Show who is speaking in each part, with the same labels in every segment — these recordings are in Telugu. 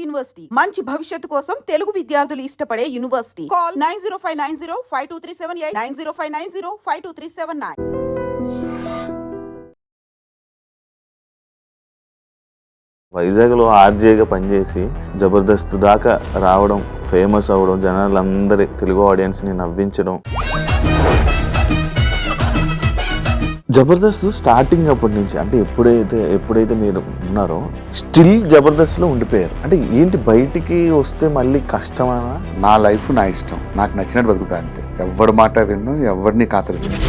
Speaker 1: యూనివర్సిటీ మంచి భవిష్యత్తు కోసం తెలుగు విద్యార్థులు ఇష్టపడే యూనివర్సిటీ. కాల్ 9059052378 9059052379.
Speaker 2: వైజాగ్లో ఆర్జేగా పనిచేసి జబర్దస్త్ దాకా రావడం, ఫేమస్ అవ్వడం, జనాలందరి తెలుగు ఆడియన్స్ని నవ్వించడం. జబర్దస్త్ స్టార్టింగ్ అప్పటి నుంచి అంటే ఎప్పుడైతే మీరు ఉన్నారో స్టిల్ జబర్దస్త్లో ఉండిపోయారు. అంటే ఏంటి బయటికి వస్తే మళ్ళీ కష్టమా?
Speaker 3: నా లైఫ్ నా ఇష్టం, నాకు నచ్చినట్టు బతుకుతా అంతే. ఎవరి మాట విన్ను, ఎవరిని ఖాతరు చేయను.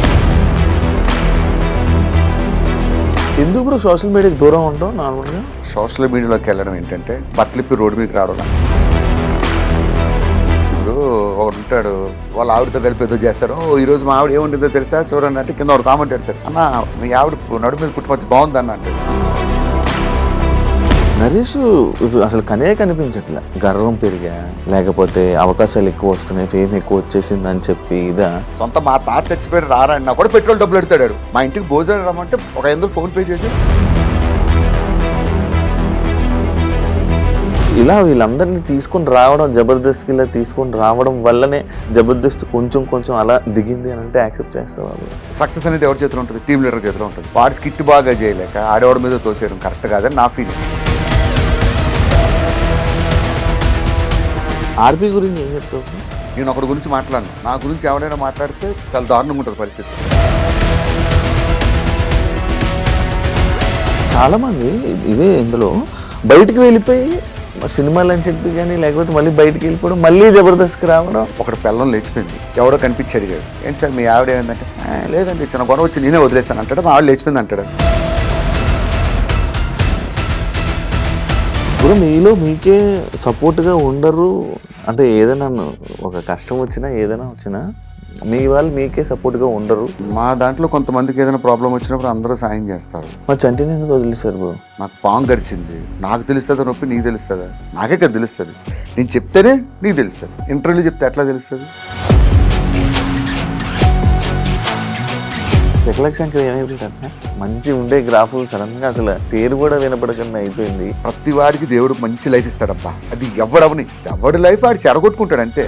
Speaker 2: ఎందుకు బ్రో సోషల్ మీడియాకి దూరం ఉంటాం? నార్మల్గా
Speaker 3: సోషల్ మీడియాలోకి వెళ్ళడం ఏంటంటే బట్టలిప్పి రోడ్డు మీకు రావడం. ఇప్పుడు ఒకడు ఉంటాడు, వాళ్ళ ఆవిడతో కలిపి ఏదో చేస్తారు. ఈరోజు మా ఆవిడ ఏముంటుందో తెలుసా చూడండి అంటే కింద ఒక కామెంట్ పెడతాడు, అన్న మీ ఆవిడ నడుము మీద పుట్టుకొచ్చి బాగుందన్న అంటే.
Speaker 2: నరేష్ అసలు కనిపించట్లే. గర్వం పెరిగా, లేకపోతే అవకాశాలు ఎక్కువ వస్తున్నాయి, ఫేమ్ ఎక్కువ వచ్చేసింది అని చెప్పి ఇదా?
Speaker 3: సొంత మా తాత చచ్చిపోయాడు రారా అన్న కూడా పెట్రోల్ డబ్బులు పెడతాడు. మా ఇంటికి భోజనం రమ్మంటే ఒక 500 ఫోన్ పే చేసి
Speaker 2: ఇలా వీళ్ళందరినీ తీసుకొని రావడం, జబర్దస్త్కి ఇలా తీసుకొని రావడం వల్లనే జబర్దస్త్ కొంచెం అలా దిగింది అని అంటే యాక్సెప్ట్ చేస్తారు వాళ్ళు.
Speaker 3: సక్సెస్ అనేది ఎవరి చేతిలో ఉంటుంది? టీమ్ లీడర్ చేతిలో ఉంటుంది. వాడి స్కిట్ బాగా చేయలేక ఆడేవాడి మీద తోసేయడం కరెక్ట్ కాదని నా ఫీలింగ్.
Speaker 2: ఆర్పీ గురించి ఏం చెప్తావు?
Speaker 3: నేను ఒకటి గురించి మాట్లాడను, నా గురించి ఎవరైనా మాట్లాడితే చాలా దారుణంగా ఉంటుంది పరిస్థితి.
Speaker 2: చాలామంది ఇదే ఇందులో బయటికి వెళ్ళిపోయి సినిమాలు అని చెప్పి కానీ, లేకపోతే మళ్ళీ బయటికి వెళ్ళిపోవడం, మళ్ళీ జబర్దస్త్కి రావడం.
Speaker 3: ఒకటి పిల్లం లేచిపోయింది, ఎవడో కనిపించి అడిగాడు, ఏంటి సార్ మీ ఆవిడ ఏమైందంటే, లేదండి చిన్న గొడవ వచ్చి నేనే వదిలేసాను అంటాడు. మా ఆవిడ లేచిపోయింది అంటాడు.
Speaker 2: ఇప్పుడు మీకే సపోర్ట్గా ఉండరు అంటే ఏదైనా ఒక కష్టం వచ్చినా ఏదైనా వచ్చినా మీ వాళ్ళు మీకే సపోర్ట్గా ఉండరు.
Speaker 3: మా దాంట్లో కొంతమందికి ఏదైనా ప్రాబ్లం వచ్చినప్పుడు అందరూ సాయం చేస్తారు.
Speaker 2: మరి చంటిని ఎందుకు వదిలేశారు బ్రో?
Speaker 3: నాకు పాము గరిచింది, నాకు తెలుస్తుందా నొప్పి నీకు తెలుస్తుందా? నాకే కదా తెలుస్తుంది. నేను చెప్తేనే నీకు తెలుస్తుంది. ఇంటర్వ్యూలో చెప్తే ఎట్లా తెలుస్తుంది?
Speaker 2: శకలక్ శంకర్ ఏమైపోయిందంటే మంచి ఉండే గ్రాఫ్ సడన్గా అసలు పేరు కూడా వినపడకుండా అయిపోయింది.
Speaker 3: ప్రతి వాడికి దేవుడు మంచి లైఫ్ ఇస్తాడబ్బా. అది ఎవడి లైఫ్ వాడు చెడగొట్టుకుంటాడు అంతే.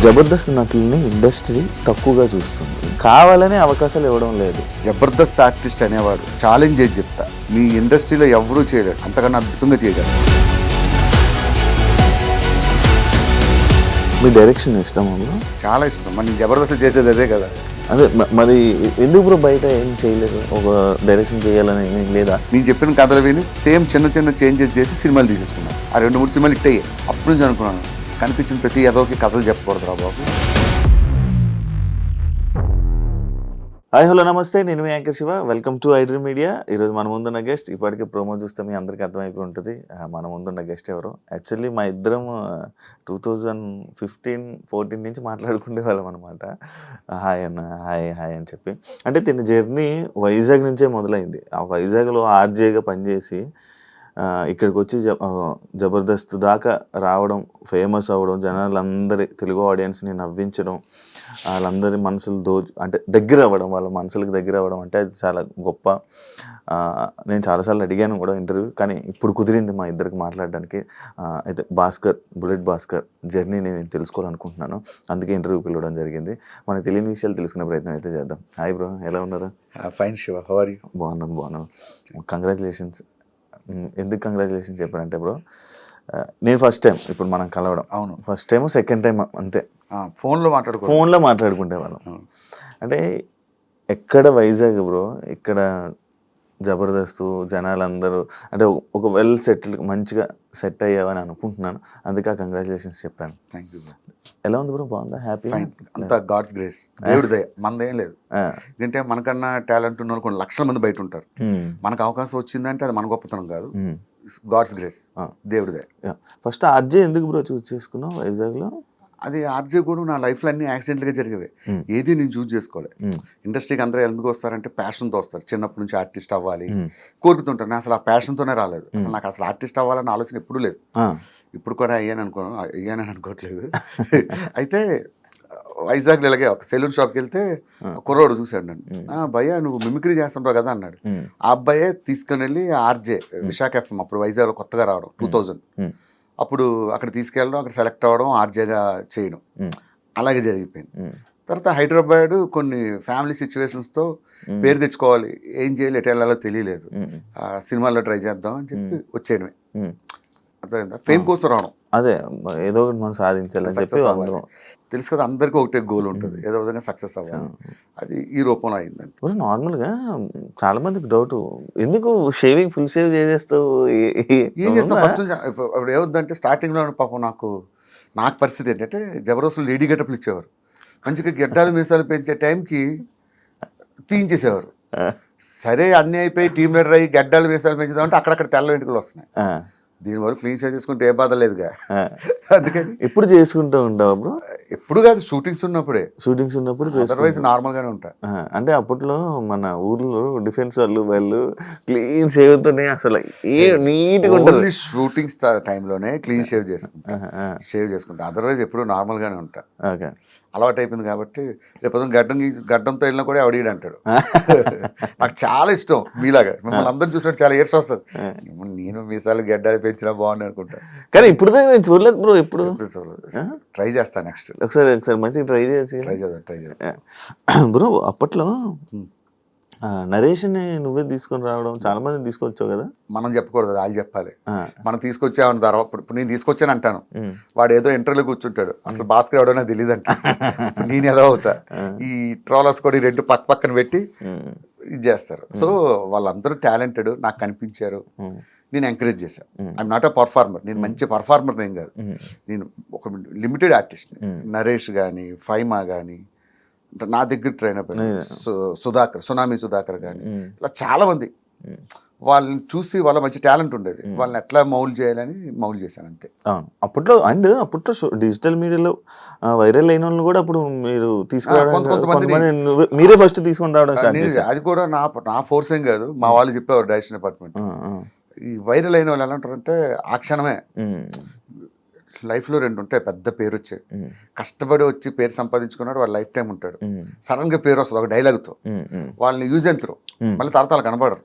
Speaker 2: జబర్దస్త్ నటుల్ని ఇండస్ట్రీ తక్కువగా చూస్తుంది, కావాలనే అవకాశాలు ఇవ్వడం లేదు.
Speaker 3: జబర్దస్త్ ఆర్టిస్ట్ అనేవాడు ఛాలెంజ్ చేసి చెప్తా, మీ ఇండస్ట్రీలో ఎవరూ చేయలేడు, అంతకన్నా అద్భుతంగా చేయగలరు.
Speaker 2: మీ డైరెక్షన్ ఇష్టం అన్న?
Speaker 3: చాలా ఇష్టం. మరి నేను జబర్దస్త్ చేసేది అదే కదా.
Speaker 2: అదే మరి ఎందుకు బ్రో బయట ఏం చేయలేదు? ఒక డైరెక్షన్ చేయాలని ఏం లేదా?
Speaker 3: నేను చెప్పిన కథలు విని సేమ్ చిన్న చేంజెస్ చేసి సినిమాలు తీసేసుకున్నాను. ఆ 2-3 సినిమాలు హిట్ అయ్యాయి. అప్పుడు నుంచి అనుకున్నాను, కనిపించిన ప్రతి ఏదోకి కథలు చెప్పకూడదు రా బాబు.
Speaker 2: హాయ్ హలో నమస్తే, నేను మీ anchor Shiva. Welcome to iDream media. ఈరోజు మన ముందున్న గెస్ట్, ఇప్పటికే ప్రోమో చూస్తే మీ అందరికీ అర్థమైపోయి ఉంటుంది మన ముందున్న గెస్ట్ ఎవరు. యాక్చువల్లీ మా ఇద్దరం 2015-14 నుంచి మాట్లాడుకునే వాళ్ళం అనమాట. హాయ్ అన్న, హాయ్ అని చెప్పి. అంటే తిన జర్నీ వైజాగ్ నుంచే మొదలైంది. ఆ వైజాగ్లో ఆర్జేగా పనిచేసి ఇక్కడికి వచ్చి జబర్దస్త్ దాకా రావడం, ఫేమస్ అవ్వడం, జనాలందరి తెలుగు ఆడియన్స్ని నవ్వించడం, వాళ్ళందరి మనసులు అంటే దగ్గర అవ్వడం, వాళ్ళ మనసులకు దగ్గర అవ్వడం అంటే అది చాలా గొప్ప. నేను చాలాసార్లు అడిగాను కూడా ఇంటర్వ్యూ, కానీ ఇప్పుడు కుదిరింది మా ఇద్దరికి మాట్లాడడానికి. అయితే బుల్లెట్ భాస్కర్ జర్నీ నేను తెలుసుకోవాలనుకుంటున్నాను, అందుకే ఇంటర్వ్యూ పిలవడం జరిగింది. మనకు తెలియని విషయాలు తెలుసుకునే ప్రయత్నం అయితే చేద్దాం. హాయ్ బ్రో, ఎలా ఉన్నారు?
Speaker 3: Fine Shiva, how are you?
Speaker 2: బాగున్నాను. కంగ్రాచులేషన్స్. ఎందుకు కంగ్రాచులేషన్స్ చెప్పానంటే బ్రో, నేను ఫస్ట్ టైం ఇప్పుడు మనం కలవడం.
Speaker 3: అవును,
Speaker 2: ఫస్ట్ టైం సెకండ్ టైం అంతే. ఫోన్లో మాట్లాడుకుంటే వాళ్ళం. అంటే ఎక్కడ వైజాగ్ బ్రో, ఇక్కడ జబర్దస్త్ జనాలందరూ అంటే ఒక వెల్ సెటిల్ మంచిగా సెట్ అయ్యావని అనుకుంటున్నాను, అందుకే ఆ కంగ్రాచులేషన్స్ చెప్పాను.
Speaker 3: Thank you.
Speaker 2: ఎలా ఉంది బ్రో? బాగుందా? హ్యాపీ?
Speaker 3: అంతా గాడ్స్ గ్రేస్, దేవుడి దయ, మనదేం లేదు. ఎందుకంటే మనకన్నా టాలెంట్ ఉన్న కొన్ని లక్షల మంది బయట ఉంటారు. మనకు అవకాశం వచ్చిందంటే అది మన గొప్పతనం కాదు, గాడ్స్ గ్రేస్, దేవుడి దయ.
Speaker 2: ఫస్ట్ ఆర్జే ఎందుకు బ్రో చూస్ చేసుకున్నావు వైజాగ్లో?
Speaker 3: అది ఆర్జే కూడా నా లైఫ్లో అన్ని యాక్సిడెంట్గా జరిగేవి. ఏది నేను చూస్ చేసుకోవాలి. ఇండస్ట్రీకి అందరూ ఎందుకు వస్తారంటే ప్యాషన్తో వస్తారు. చిన్నప్పటి నుంచి ఆర్టిస్ట్ అవ్వాలి కోరుకుతుంటాను. నేను అసలు ఆ ప్యాషన్తోనే రాలేదు. అసలు నాకు అసలు ఆర్టిస్ట్ అవ్వాలన్న ఆలోచన ఎప్పుడూ లేదు. ఇప్పుడు కూడా అయ్యానని అనుకోవట్లేదు. అయితే వైజాగ్లో ఇలాగే ఒక సెలూన్ షాప్కి వెళ్తే కుర్రోడు చూశాడు నన్ను. భయ్యా నువ్వు మిమిక్రీ చేస్తుంటావు కదా అన్నాడు. ఆ అబ్బాయే తీసుకుని వెళ్ళి ఆర్జే విశాఖ ఎఫ్ఎం అప్పుడు వైజాగ్లో కొత్తగా రావడం 2000 అప్పుడు అక్కడ తీసుకెళ్ళడం, అక్కడ సెలెక్ట్ అవ్వడం, ఆర్జేగా చేయడం అలాగే జరిగిపోయింది. తర్వాత హైదరాబాద్ కొన్ని ఫ్యామిలీ సిచ్యువేషన్స్తో పేరు తెచ్చుకోవాలి, ఏం చేయాలి, ఎటు వెళ్ళాలో తెలియలేదు. సినిమాల్లో ట్రై చేద్దాం అని చెప్పి వచ్చేయడమే. అర్థమైందా? ఫేమ్ కోసం రావడం,
Speaker 2: అదే ఏదో ఒకటి మనం సాధించాలని చెప్పి అందరం.
Speaker 3: తెలుసు కదా, అందరికీ ఒకటే గోల్ ఉంటుంది, ఏదో విధంగా సక్సెస్ అవ్వాలి. అది ఈ రూపంలో అయింది.
Speaker 2: నార్మల్గా చాలా మందికి డౌట్, ఎందుకు షేవింగ్ ఫుల్ షేవ్ చేసేస్తావు,
Speaker 3: ఏం చేస్తాం ఫస్ట్ నుంచి. ఇప్పుడు ఏమవుతుందంటే స్టార్టింగ్లో పాపం నాకు పరిస్థితి ఏంటంటే జబర్దస్త్లో లేడీ గెటప్లు ఇచ్చేవారు, మంచిగా గెడ్డాలు మీసాలు పెంచే టైంకి తీయించేసేవారు. సరే అన్నీ అయిపోయి టీమ్ లీడర్ అయ్యి గడ్డాలు మీసాలు పెంచుదామంటే అక్కడక్కడ తెల్ల వెంట్రుకలు వస్తున్నాయి. దీనివల్ల క్లీన్ షేవ్ చేసుకుంటే ఏ బాధ లేదుగా. అందుకని
Speaker 2: ఎప్పుడు చేసుకుంటూ ఉంటావు బ్రో?
Speaker 3: ఎప్పుడు కాదు, షూటింగ్స్ ఉన్నప్పుడు అదర్వైజ్ నార్మల్గానే ఉంటా.
Speaker 2: అంటే అప్పట్లో మన ఊర్లో డిఫెన్స్ వాళ్ళు క్లీన్ షేవ్తోనే అసలు నీట్గా ఉంటుంది.
Speaker 3: షూటింగ్స్ టైంలోనే క్లీన్ షేవ్ చేసుకుంటా, అదర్వైజ్ ఎప్పుడు నార్మల్గానే ఉంటా.
Speaker 2: ఓకే,
Speaker 3: అలవాటు అయిపోయింది కాబట్టి రేపు గడ్డంతో వెళ్ళినా కూడా ఎవడీడు అంటాడు. నాకు చాలా ఇష్టం మీలాగా, మిమ్మల్ని అందరూ చూసినట్టు చాలా ఏర్స్ వస్తుంది. నేను మీసాలు గడ్డాలు పెంచినా బాగుంది అనుకుంటా,
Speaker 2: కానీ ఇప్పుడు నేను చూడలేదు బ్రో. ఎప్పుడు
Speaker 3: చూడలేదు, ట్రై చేస్తాను నెక్స్ట్.
Speaker 2: ఒకసారి మంచిగా ట్రై చేద్దాం బ్రో. అప్పట్లో నరేష్ని నువ్వే తీసుకొని రావడం, చాలా మంది తీసుకొచ్చావు కదా.
Speaker 3: మనం చెప్పకూడదు, వాళ్ళు చెప్పాలి. మనం తీసుకొచ్చామని తర్వాత ఇప్పుడు నేను తీసుకొచ్చాను అంటాను, వాడు ఏదో ఇంటర్వ్యూలో కూర్చుంటాడు, అసలు భాస్కర్ ఎవడో తెలియదు అంట. నేను ఎలా అవుతా, ఈ ట్రోలర్స్ కూడా 2 పక్కన పెట్టి ఇది చేస్తారు. సో వాళ్ళందరూ టాలెంటెడ్ నాకు కనిపించారు, నేను ఎంకరేజ్ చేశాను. ఐఎమ్ నాట్ అ పర్ఫార్మర్, నేను మంచి పర్ఫార్మర్ నేను కాదు, నేను ఒక లిమిటెడ్ ఆర్టిస్ట్. నరేష్ కానీ ఫైమా కానీ నా దగ్గర ట్రైన్ అయిపోయింది, సునామీ సుధాకర్ కానీ ఇలా చాలా మంది. వాళ్ళని చూసి వాళ్ళ మంచి టాలెంట్ ఉండేది, వాళ్ళని ఎట్లా మౌల్డ్ చేయాలని మౌల్డ్ చేశాను అంతే.
Speaker 2: అప్పట్లో డిజిటల్ మీడియాలో వైరల్ అయిన వాళ్ళు కూడా అప్పుడు మీరు తీసుకురావడం, మీరే ఫస్ట్ తీసుకొని రావడం.
Speaker 3: అది కూడా నా ఫోర్స్ ఏం కాదు, మా వాళ్ళు చెప్పేవారు డైరెక్షన్ డిపార్ట్మెంట్. ఈ వైరల్ అయిన వాళ్ళు ఎలా ఉంటారంటే ఆ క్షణమే లైఫ్లో 2 ఉంటాయి, పెద్ద పేరు వచ్చాయి, కష్టపడి వచ్చి పేరు సంపాదించుకున్నాడు, వాడు లైఫ్ టైం ఉంటాడు. సడన్ గా పేరు వస్తుంది ఒక డైలాగ్తో, వాళ్ళని యూజ్ ఎంతరు మళ్ళీ తరతాలు కనబడరు.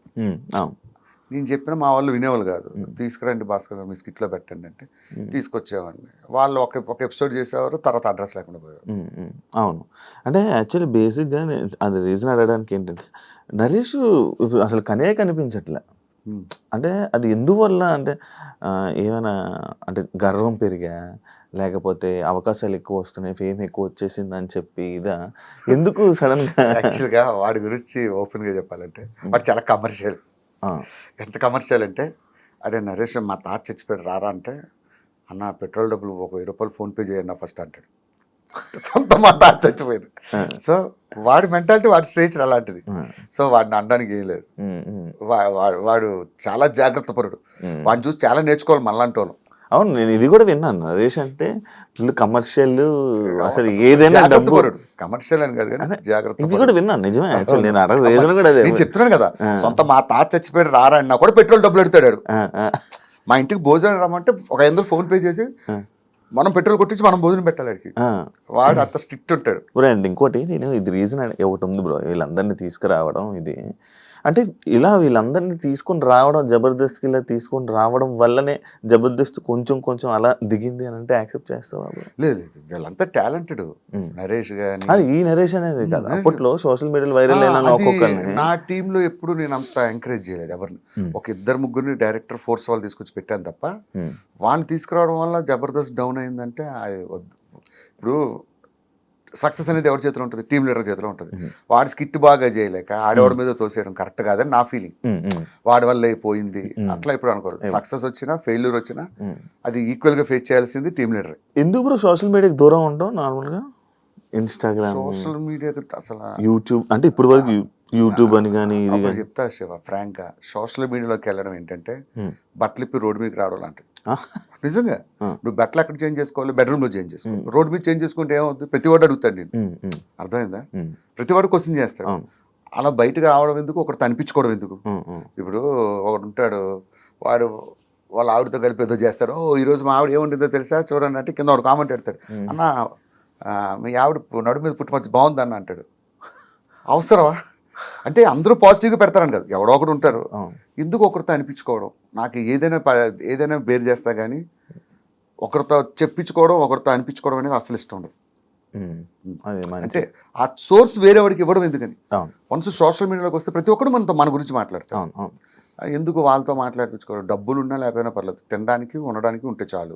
Speaker 3: నేను చెప్పిన మా వాళ్ళు వినేవాళ్ళు కాదు, తీసుకురండి భాస్కర్ గారు మీ స్కిట్లో పెట్టండి అంటే తీసుకొచ్చేవాడిని. వాళ్ళు ఒక ఎపిసోడ్ చేసేవారు, తర్వాత అడ్రస్ లేకుండా పోయేవారు.
Speaker 2: అవును, అంటే యాక్చువల్లీ బేసిక్గా అది రీజన్ అడగడానికి ఏంటంటే నరేష్ అసలు కనిపించట్లే. అంటే అది ఎందువల్ల అంటే ఏమైనా అంటే గర్వం పెరిగా, లేకపోతే అవకాశాలు ఎక్కువ వస్తున్నాయి, ఫేమ్ ఎక్కువ వచ్చేసింది అని చెప్పి ఇదా, ఎందుకు సడన్ గా?
Speaker 3: యాక్చువల్గా వాడి గురించి ఓపెన్ గా చెప్పాలంటే వాడు చాలా కమర్షియల్. ఎంత కమర్షియల్ అంటే, అరే నరేష్ మా తాత చచ్చిపోయాడు రారా అంటే, అన్న పెట్రోల్ డబ్బులు ఒక 1000 రూపాయలు ఫోన్పే చేయన్నా ఫస్ట్ అంటాడు. సొంత మా తాత చచ్చిపోయాడు. సో వాడి మెంటాలిటీ, వాడి స్టేజ్ అలాంటిది. సో వాడిని అనడానికి ఏం లేదు. వాడు చాలా జాగ్రత్త పరుడు, వాడిని చూసి చాలా నేర్చుకోవాలి మనలాంటి వాళ్ళు.
Speaker 2: అవును, నేను ఇది కూడా విన్నాను, నరేష్ అంటే ఫుల్ కమర్షియల్, అసలు ఏదైనా
Speaker 3: కమర్షియల్ అని కాదు కానీ జాగ్రత్త.
Speaker 2: ఇది కూడా విన్నాను, నిజమే. యాక్చువల్ నేను అడగ రీజన్ కూడా అదే.
Speaker 3: నేను చెప్తున్నాను కదా, సొంత మా తాత చచ్చిపోయాడు రారా అన్నా కూడా పెట్రోల్ డబ్బులు ఎడతాడు. మా ఇంటికి భోజనం రమ్మంటే ఒక 500 ఫోన్ పే చేసి మనం పెట్రోల్ కొట్టించి మనం భోజనం పెట్టాలి. వాడు అంత స్ట్రిక్ట్ ఉంటాడు.
Speaker 2: అండ్ ఇంకోటి నేను ఇది రీజన్ ఒకటి ఉంది బ్రో, వీళ్ళందరినీ తీసుకురావడం ఇది అంటే ఇలా వీళ్ళందరినీ తీసుకొని రావడం, జబర్దస్త్ ఇలా తీసుకొని రావడం వల్లనే జబర్దస్త్ కొంచెం అలా దిగింది అని అంటే యాక్సెప్ట్ చేస్తావా?
Speaker 3: లేదు, వీళ్ళంతా టాలెంటెడ్. నరేష్ గాని,
Speaker 2: ఈ నరేష్ అనేది కదా అప్పట్లో సోషల్ మీడియాలో వైరల్ అయిన ఒక్కొక్కరిని.
Speaker 3: నా టీంలో ఎప్పుడు నేను అంత ఎంకరేజ్ చేయలేదు ఎవరిని. ఒక 2-3 డైరెక్టర్ ఫోర్స్ వాళ్ళు తీసుకొచ్చి పెట్టాను తప్ప, వాళ్ళని తీసుకురావడం వల్ల జబర్దస్త్ డౌన్ అయిందంటే ఇప్పుడు సక్సెస్ అనేది ఎవరి చేతిలో ఉంటుంది? టీమ్ లీడర్ చేతిలో ఉంటుంది. వాడి స్కిట్ బాగా చేయలేక ఆడవాడి మీద తోసేయడం కరెక్ట్ కాదని నా ఫీలింగ్. వాడి వల్ల అయిపోయింది అట్లా ఇప్పుడు అనుకోరు. సక్సెస్ వచ్చినా ఫెయిల్యూర్ వచ్చినా అది ఈక్వల్ గా ఫేస్ చేయాల్సింది టీమ్ లీడర్.
Speaker 2: ఎందుకు బ్రో సోషల్ మీడియాకి దూరం ఉంటాం? నార్మల్ గా ఇన్స్టాగ్రామ్,
Speaker 3: సోషల్ మీడియా అసలు
Speaker 2: యూట్యూబ్ అంటే ఇప్పటి వరకు యూట్యూబ్ అని కానీ ఇది
Speaker 3: చెప్తా శివ ఫ్రాంక్ గా, సోషల్ మీడియాలోకి వెళ్ళడం ఏంటంటే బట్టలు ఇప్పి రోడ్డు మీదకి రావడం లాంటిది. నిజంగా నువ్వు బట్టలు ఎక్కడ చేంజ్ చేసుకోవాలి? బెడ్రూమ్ లో చేంజ్ చేసుకోవాలి. రోడ్డు మీద చేంజ్ చేసుకుంటే ఏమవుతుంది? ప్రతి వాడు అడుగుతాడు నేను. అర్థమైందా? ప్రతి వాడు క్వశ్చన్ చేస్తాడు. అలా బయటకు రావడం ఎందుకు, ఒకటి అనిపించుకోవడం ఎందుకు? ఇప్పుడు ఒకడు ఉంటాడు, వాడు వాళ్ళ ఆవిడతో కలిపి ఏదో చేస్తాడు. ఈ రోజు మా ఆవిడ ఏముంటుందో తెలుసా చూడండి అంటే కింద వాడు కామెంట్ పెడతాడు, అన్న మీ ఆవిడ నడు మీద పుట్టుమచ్చ బాగుందని అంటాడు. అవసరమా? అంటే అందరూ పాజిటివ్గా పెడతారని కదా, ఎవడో ఒకడు ఉంటారు. ఎందుకు ఒకరితో అనిపించుకోవడం? నాకు ఏదైనా బేర్ చేస్తా కానీ ఒకరితో చెప్పించుకోవడం, ఒకరితో అనిపించుకోవడం అనేది అసలు ఇష్టం ఉండదు. అంటే ఆ సోర్స్ వేరే వాడికి ఇవ్వడం ఎందుకని. వన్స్ సోషల్ మీడియాలోకి వస్తే ప్రతి ఒక్కరు మన గురించి మాట్లాడతారు. ఎందుకు వాళ్ళతో మాట్లాడించుకోవడం? డబ్బులు ఉన్నా లేకపోయినా పర్లేదు, తినడానికి ఉండడానికి ఉంటే చాలు.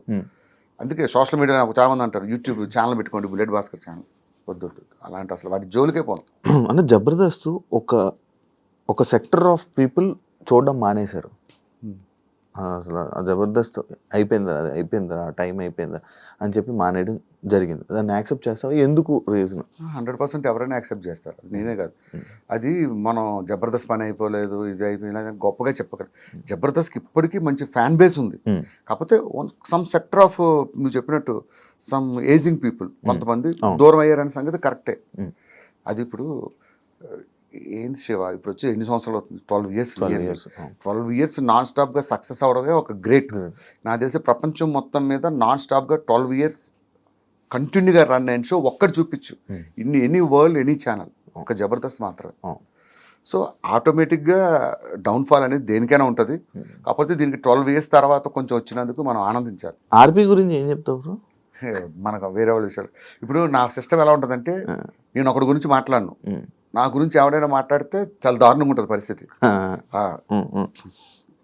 Speaker 3: అందుకే సోషల్ మీడియా నాకు చాలా మంది అంటారు, యూట్యూబ్ ఛానల్ పెట్టుకోండి, బుల్లెట్ భాస్కర్ ఛానల్. వద్దు అలాంటి అసలు వాటి జోలికే పోను.
Speaker 2: అంటే జబర్దస్త్ ఒక సెక్టర్ ఆఫ్ పీపుల్ చూడడం మానేశారు. అసలు జబర్దస్త్ అయిపోయిందా టైం అయిపోయిందా అని చెప్పి మానేయడం జరిగింది. దాన్ని యాక్సెప్ట్ చేస్తావా? ఎందుకు రీజన్?
Speaker 3: 100% ఎవరైనా యాక్సెప్ట్ చేస్తారు, నేనే కాదు. అది మనం జబర్దస్త్ పని అయిపోలేదు, ఇది అయిపోయినా గొప్పగా చెప్పగలరు. జబర్దస్త్కి ఇప్పటికీ మంచి ఫ్యాన్ బేస్ ఉంది. కాకపోతే సమ్ సెక్టర్ ఆఫ్, నువ్వు చెప్పినట్టు సమ్ ఏజింగ్ పీపుల్ కొంతమంది దూరం అయ్యారనే సంగతి కరెక్టే. అది ఇప్పుడు ఏంది శివ, ఇప్పుడు వచ్చి ఎన్ని సంవత్సరాలు అవుతుంది? 12 ఇయర్స్ నాన్ స్టాప్గా సక్సెస్ అవడమే ఒక గ్రేట్. నాకు తెలిసి ప్రపంచం మొత్తం మీద నాన్ స్టాప్గా 12 ఇయర్స్ కంటిన్యూగా రన్ అయిన షో ఒక్కటి చూపించు, ఎనీ వరల్డ్ ఎనీ ఛానల్, ఒక జబర్దస్త్ మాత్రమే. సో ఆటోమేటిక్గా డౌన్ఫాల్ అనేది దేనికైనా ఉంటుంది. కాకపోతే దీనికి 12 ఇయర్స్ తర్వాత కొంచెం వచ్చినందుకు మనం ఆనందించాలి.
Speaker 2: ఆర్పి గురించి ఏం చెప్తావు?
Speaker 3: మనకు వేరే వాళ్ళ విషయాలు. ఇప్పుడు నా సిస్టమ్ ఎలా ఉంటుందంటే, నేను ఒకటి గురించి మాట్లాడను, నా గురించి ఎవడైనా మాట్లాడితే చాలా దారుణంగా ఉంటుంది పరిస్థితి.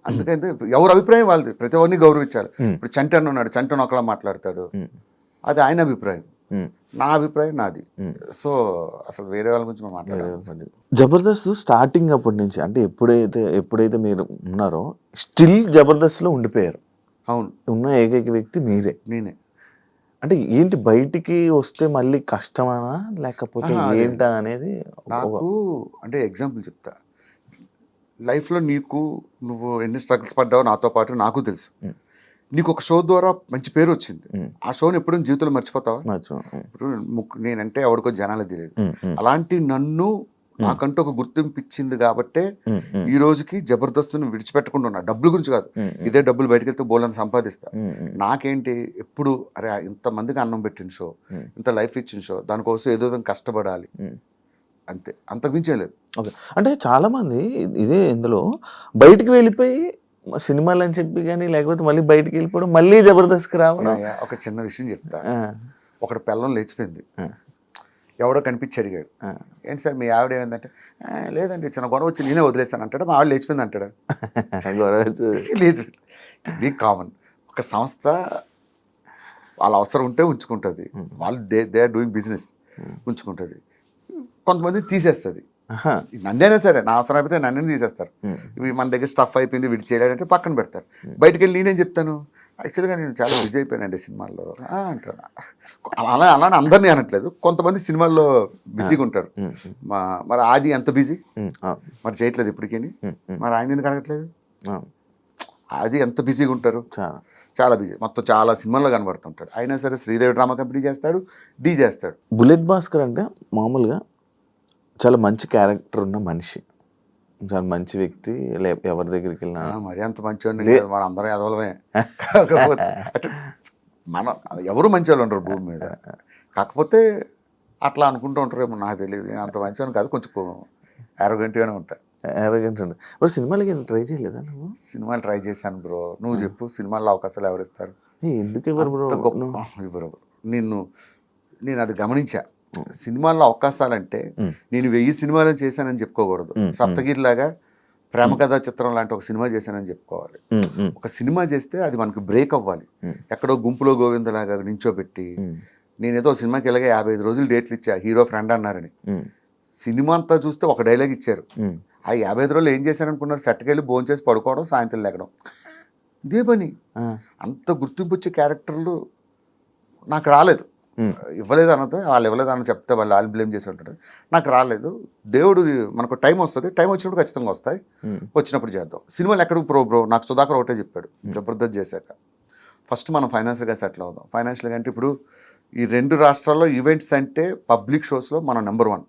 Speaker 3: అందుకైతే ఎవరి అభిప్రాయం వాళ్ళది, ప్రతి ఒక్కరిని గౌరవించాలి. ఇప్పుడు చంటన్ ఉన్నాడు, చంటన్ ఒకలా మాట్లాడతాడు, అది ఆయన అభిప్రాయం, నా అభిప్రాయం నాది. సో అసలు వేరే వాళ్ళ గురించి మనం మాట్లాడాలి.
Speaker 2: జబర్దస్త్ స్టార్టింగ్ అప్పటి నుంచి, అంటే ఎప్పుడైతే మీరు ఉన్నారో స్టిల్ జబర్దస్త్లో ఉండిపోయారు.
Speaker 3: అవును,
Speaker 2: ఉన్న ఏకైక వ్యక్తి
Speaker 3: నేనే.
Speaker 2: అంటే ఏంటి, బయటికి వస్తే మళ్ళీ కష్టమనా లేకపోతే ఏంటా అనేది
Speaker 3: నాకు, అంటే ఎగ్జాంపుల్ చెప్తా. లైఫ్లో నువ్వు ఎన్ని స్ట్రగుల్స్ పడ్డావో నాతో పాటు నాకు తెలుసు. నీకు ఒక షో ద్వారా మంచి పేరు వచ్చింది, ఆ షోని ఎప్పుడు జీవితంలో మర్చిపోతావా? ఇప్పుడు నేనంటే ఎవరికో జనాలు తెలియదు, అలాంటి నన్ను నాకంటూ ఒక గుర్తింపు ఇచ్చింది కాబట్టే ఈ రోజుకి జబర్దస్త్ను విడిచిపెట్టకుండా ఉన్నా. డబ్బుల గురించి కాదు, ఇదే డబ్బులు బయటకు వెళ్తే బోల్ని సంపాదిస్తా. నాకేంటి ఎప్పుడు, అరే ఇంతమందికి అన్నం పెట్టిన షో, ఇంత లైఫ్ ఇచ్చిన షో, దానికోసం ఏదో కష్టపడాలి, అంతే, అంతకుమించే లేదు.
Speaker 2: ఓకే, అంటే చాలామంది ఇదే ఇందులో బయటికి వెళ్ళిపోయి సినిమాలు అని చెప్పి కానీ, లేకపోతే మళ్ళీ బయటికి వెళ్ళిపోవడం, మళ్ళీ జబర్దస్త్కి రావడం.
Speaker 3: ఒక చిన్న విషయం చెప్తా. ఒకటి పెళ్ళం లేచిపోయింది, ఎవడో కనిపించి అడిగాడు, ఏంటి సార్ మీ ఆవిడ ఏమైందంటే, లేదండి చిన్న గొడవ వచ్చి నేనే వదిలేసాను అంటాడు. మా ఆవిడ లేచిపోయింది అంటాడు.
Speaker 2: గొడవ
Speaker 3: లేచిపోయింది, ఇది కామన్. ఒక సంస్థ వాళ్ళ అవసరం ఉంటే ఉంచుకుంటుంది, వాళ్ళు దే ఆర్ డూయింగ్ బిజినెస్, ఉంచుకుంటుంది. కొంతమంది తీసేస్తుంది, నన్నైనా సరే, నా అవసరం అయిపోతే నన్ను తీసేస్తారు. ఇవి మన దగ్గర స్టఫ్ అయిపోయింది, వీడి చేయలేదంటే పక్కన పెడతారు. బయటకు వెళ్ళి నేనేం చెప్తాను, యాక్చువల్గా నేను చాలా బిజీ అయిపోయానండి సినిమాల్లో అంటాను. అలానే అందరినీ అనట్లేదు, కొంతమంది సినిమాల్లో బిజీగా ఉంటారు. మరి ఆది ఎంత బిజీ, మరి చేయట్లేదు ఇప్పటికీ, మరి ఆయన ఎందుకు అడగట్లేదు? అది ఎంత బిజీగా ఉంటారు, చాలా బిజీ, మొత్తం చాలా సినిమాల్లో కనబడుతుంటాడు. అయినా సరే శ్రీదేవి డ్రామా కంపెనీ చేస్తాడు, డీ చేస్తాడు.
Speaker 2: బుల్లెట్ భాస్కర్ అంటే మామూలుగా చాలా మంచి క్యారెక్టర్ ఉన్న మనిషి, చాలా మంచి వ్యక్తి, ఎవరి దగ్గరికి వెళ్ళినా
Speaker 3: మరి అంత మంచివాడిని మన అందరం ఎదవలమే. కాకపోతే అంటే ఎవరు మంచి వాళ్ళు ఉంటారు భూమి మీద, కాకపోతే అట్లా అనుకుంటూ ఉంటారేమో, నాకు తెలియదు. అంత మంచివాడిని కాదు, కొంచెం యారోగెంట్గానే ఉంటాయి.
Speaker 2: యారోగెంట్ అండి. ఇప్పుడు సినిమాలకి ట్రై చేయలేదా నువ్వు?
Speaker 3: సినిమాలు ట్రై చేశాను బ్రో. నువ్వు చెప్పు, సినిమాల్లో అవకాశాలు ఎవరు ఇస్తారు?
Speaker 2: ఎందుకు ఇవ్వరు బ్రో?
Speaker 3: ఇవ్వరు. నేను అది గమనించా. సినిమాల్లో అవకాశాలంటే నేను 1000 సినిమాలు చేశానని చెప్పుకోకూడదు. సప్తగిరిలాగా ప్రేమ కథా చిత్రం లాంటి ఒక సినిమా చేశానని చెప్పుకోవాలి. ఒక సినిమా చేస్తే అది మనకు బ్రేక్ అవ్వాలి. ఎక్కడో గుంపులో గోవిందలాగా నించోబెట్టి, నేనేదో సినిమాకి ఇలాగే 55 రోజులు డేట్లు ఇచ్చా, హీరో ఫ్రెండ్ అన్నారని. సినిమా అంతా చూస్తే ఒక డైలాగ్ ఇచ్చారు, ఆ 55 రోజులు ఏం చేశారనుకున్నారు? సెట్కి వెళ్ళి భోజనం చేసి పడుకోవడం, సాయంత్రం లేకడం, ఇదే పని. అంత గుర్తింపు వచ్చే క్యారెక్టర్లు నాకు రాలేదు. ఇవ్వలేదు అన్నతో, వాళ్ళు ఇవ్వలేదు అన్న చెప్తే వాళ్ళు బ్లేమ్ చేసి ఉంటారు. నాకు రాలేదు. దేవుడు, మనకు టైం వస్తుంది, టైం వచ్చినప్పుడు ఖచ్చితంగా వస్తాయి, వచ్చినప్పుడు చేద్దాం. సినిమాలు ఎక్కడికి బ్రో నాకు సుధాకర్ ఒకటే చెప్పాడు, జబర్దస్త్ చేశాక ఫస్ట్ మనం ఫైనాన్షియల్గా సెటిల్ అవుదాం. ఫైనాన్షియల్గా అంటే ఇప్పుడు ఈ 2 రాష్ట్రాల్లో ఈవెంట్స్ అంటే పబ్లిక్ షోస్లో మనం నెంబర్ 1.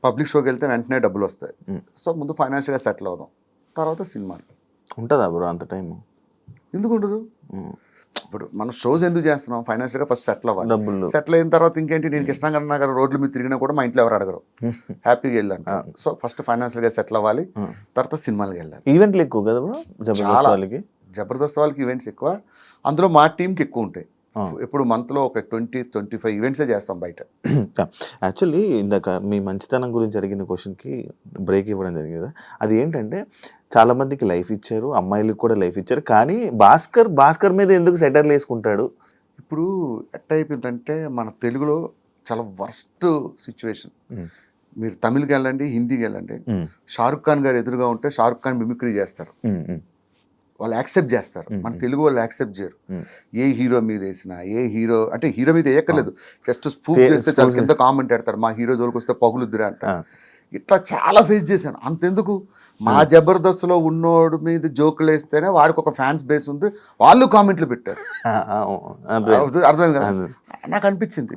Speaker 3: పబ్లిక్ షోకి వెళ్తే వెంటనే డబ్బులు వస్తాయి. సో ముందు ఫైనాన్షియల్గా సెటిల్ అవుదాం, తర్వాత సినిమాలు.
Speaker 2: ఉంటుందా బ్రో అంత టైం?
Speaker 3: ఎందుకు ఉండదు? ఇప్పుడు మనం షోస్ ఎందుకు చేస్తున్నాం, ఫైనాన్షియల్గా ఫస్ట్ సెటిల్ అవ్వాలి.
Speaker 2: డబ్బులు
Speaker 3: సెటిల్ అయిన తర్వాత ఇంకేంటి, నేను కృష్ణ నగర్ రోడ్ల మీద తిరిగినా కూడా మా ఇంట్లో ఎవరు అడగరు, హ్యాపీగా వెళ్ళాను. సో ఫస్ట్ ఫైనాన్షియల్గా సెటిల్ అవ్వాలి, తర్వాత సినిమాలకి వెళ్ళాలి.
Speaker 2: ఈవెంట్లు ఎక్కువ కదా బ్రో జబర్దస్త్ వాళ్ళకి?
Speaker 3: జబర్దస్త్ వాళ్ళకి ఈవెంట్స్ ఎక్కువ, అందులో మా టీంకి ఎక్కువ ఉంటాయి. ఇప్పుడు మంత్లో ఒక 20-25 ఈవెంట్సే చేస్తాం బయట.
Speaker 2: యాక్చువల్లీ ఇందాక మీ మంచితనం గురించి అడిగిన క్వశ్చన్కి బ్రేక్ ఇవ్వడం జరిగింది కదా, అది ఏంటంటే చాలా మందికి లైఫ్ ఇచ్చారు, అమ్మాయిలకు కూడా లైఫ్ ఇచ్చారు, కానీ భాస్కర్ మీద ఎందుకు సెటర్లు వేసుకుంటాడు?
Speaker 3: ఇప్పుడు ఎట్ట అయిపోయిందంటే మన తెలుగులో చాలా వర్స్ట్ సిచ్యువేషన్. మీరు తమిళ్కి వెళ్ళండి, హిందీకి వెళ్ళండి, షారుఖ్ ఖాన్ గారు ఎదురుగా ఉంటే షారుఖ్ ఖాన్ మిమిక్రీ చేస్తారు, వాళ్ళు యాక్సెప్ట్ చేస్తారు. మన తెలుగు వాళ్ళు యాక్సెప్ట్ చేయరు. ఏ హీరో మీద వేసినా, ఏ హీరో అంటే హీరో మీద వేయక్కర్లేదు, జస్ట్ స్పూఫ్ చేస్తే చాలా కింద కామెంట్ పెడతారు, మా హీరో జోలికి వస్తే పగులుద్దురా అంటారు. ఇట్లా చాలా ఫేస్ చేశాను. అంతెందుకు, మా జబర్దస్త్లో ఉన్నోడు మీద జోకులు వేస్తేనే వాడికి ఒక ఫ్యాన్స్ బేస్ ఉంది, వాళ్ళు కామెంట్లు పెట్టారు. అర్థమైంది కదా, నాకు అనిపించింది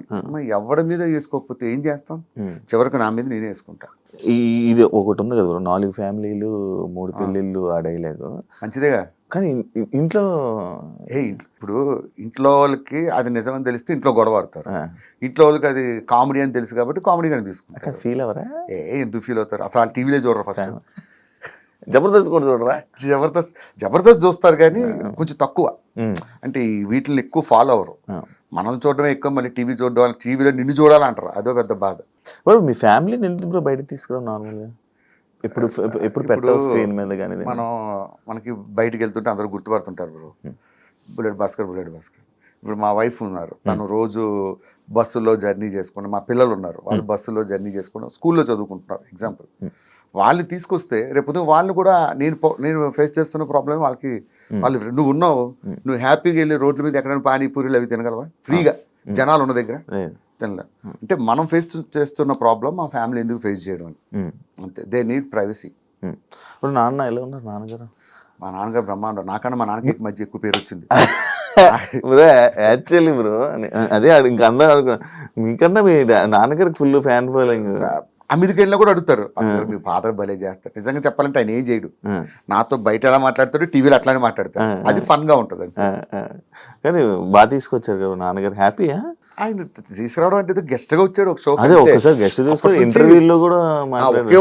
Speaker 3: ఎవడి మీద వేసుకోకపోతే ఏం చేస్తాం, చివరికి నా మీద నేనే వేసుకుంటా.
Speaker 2: ఇది ఒకటి ఉంది కదా 4 ఫ్యామిలీలు 3 పెళ్ళిళ్ళు ఆ డైలాగ్
Speaker 3: మంచిదేగా,
Speaker 2: కానీ ఇంట్లో
Speaker 3: ఇప్పుడు ఇంట్లో వాళ్ళకి అది నిజమని తెలిస్తే ఇంట్లో గొడవ ఆడతారు, ఇంట్లో వాళ్ళకి అది కామెడీ అని తెలుసు కాబట్టి కామెడీగానే తీసుకుంటారు.
Speaker 2: ఫీల్ అవరా?
Speaker 3: ఎందుకు ఫీల్ అవుతారు, అసలు టీవీలో చూడరు, ఫస్ట్
Speaker 2: జబర్దస్త్ కూడా చూడరా?
Speaker 3: జబర్దస్త్ చూస్తారు కానీ కొంచెం తక్కువ, అంటే వీటిని ఎక్కువ ఫాలో అవరు. మనం చూడడమే ఎక్కువ, మళ్ళీ టీవీ చూడడం, టీవీలో నిన్ను చూడాలంటారు, అదో పెద్ద బాధ.
Speaker 2: మీ ఫ్యామిలీని ఎందుకు బయటకు తీసుకురావు నార్మల్గా? ఎప్పుడు పెట్టావు స్క్రీన్ మీద కానీ?
Speaker 3: మనకి బయటకు వెళ్తుంటే అందరూ గుర్తుపడుతుంటారు బ్రో, బుల్లెట్ భాస్కర్. ఇప్పుడు మా వైఫ్ ఉన్నారు, తను రోజు బస్సులో జర్నీ చేసుకుని, మా పిల్లలు ఉన్నారు, వాళ్ళు బస్సులో జర్నీ చేసుకుని స్కూల్లో చదువుకుంటున్నారు ఎగ్జాంపుల్. వాళ్ళని తీసుకొస్తే రేపు వాళ్ళు కూడా నేను ఫేస్ చేస్తున్న ప్రాబ్లమ్ వాళ్ళకి, వాళ్ళు నువ్వు ఉన్నావు, నువ్వు హ్యాపీగా వెళ్ళి రోడ్ల మీద ఎక్కడైనా పానీపూరీలు అవి తినగలవా ఫ్రీగా, జనాలు ఉన్న దగ్గర తినలే. అంటే మనం ఫేస్ చేస్తున్న ప్రాబ్లం మా ఫ్యామిలీ ఎందుకు ఫేస్ చేయడం అని, అంతే. They need privacy.
Speaker 2: ఇప్పుడు నాన్న ఎలా ఉన్నారు? నాన్నగారు?
Speaker 3: మా నాన్నగారు బ్రహ్మాండం, నాకన్నా మా నాన్నకి మధ్య ఎక్కువ పేరు వచ్చింది.
Speaker 2: బ్రో యాక్చువల్లీ బ్రో అదే ఇంకా అందరూ అనుకున్నా, మీకన్నా మీ నాన్నగారికి ఫుల్ ఫ్యాన్ ఫాలోయింగ్.
Speaker 3: అమెరికా వెళ్ళినా కూడా అడుగుతారు, అసలు మీ ఫాదర్ భలే చేస్తారు. నిజంగా చెప్పాలంటే ఆయన ఏం చేయడు, నాతో బయట ఎలా మాట్లాడతాడు, టీవీలో అట్లానే మాట్లాడతాడు, అది ఫన్ గా ఉంటుంది.
Speaker 2: కానీ బాగా తీసుకొచ్చారు కదా నాన్నగారు, హ్యాపీయా?
Speaker 3: ఆయన తీసుకురావడం అంటే గెస్ట్ గా వచ్చాడు ఒక షో,
Speaker 2: అదే ఒకసారి గెస్ట్ తీసుకొని ఇంటర్వ్యూలో కూడా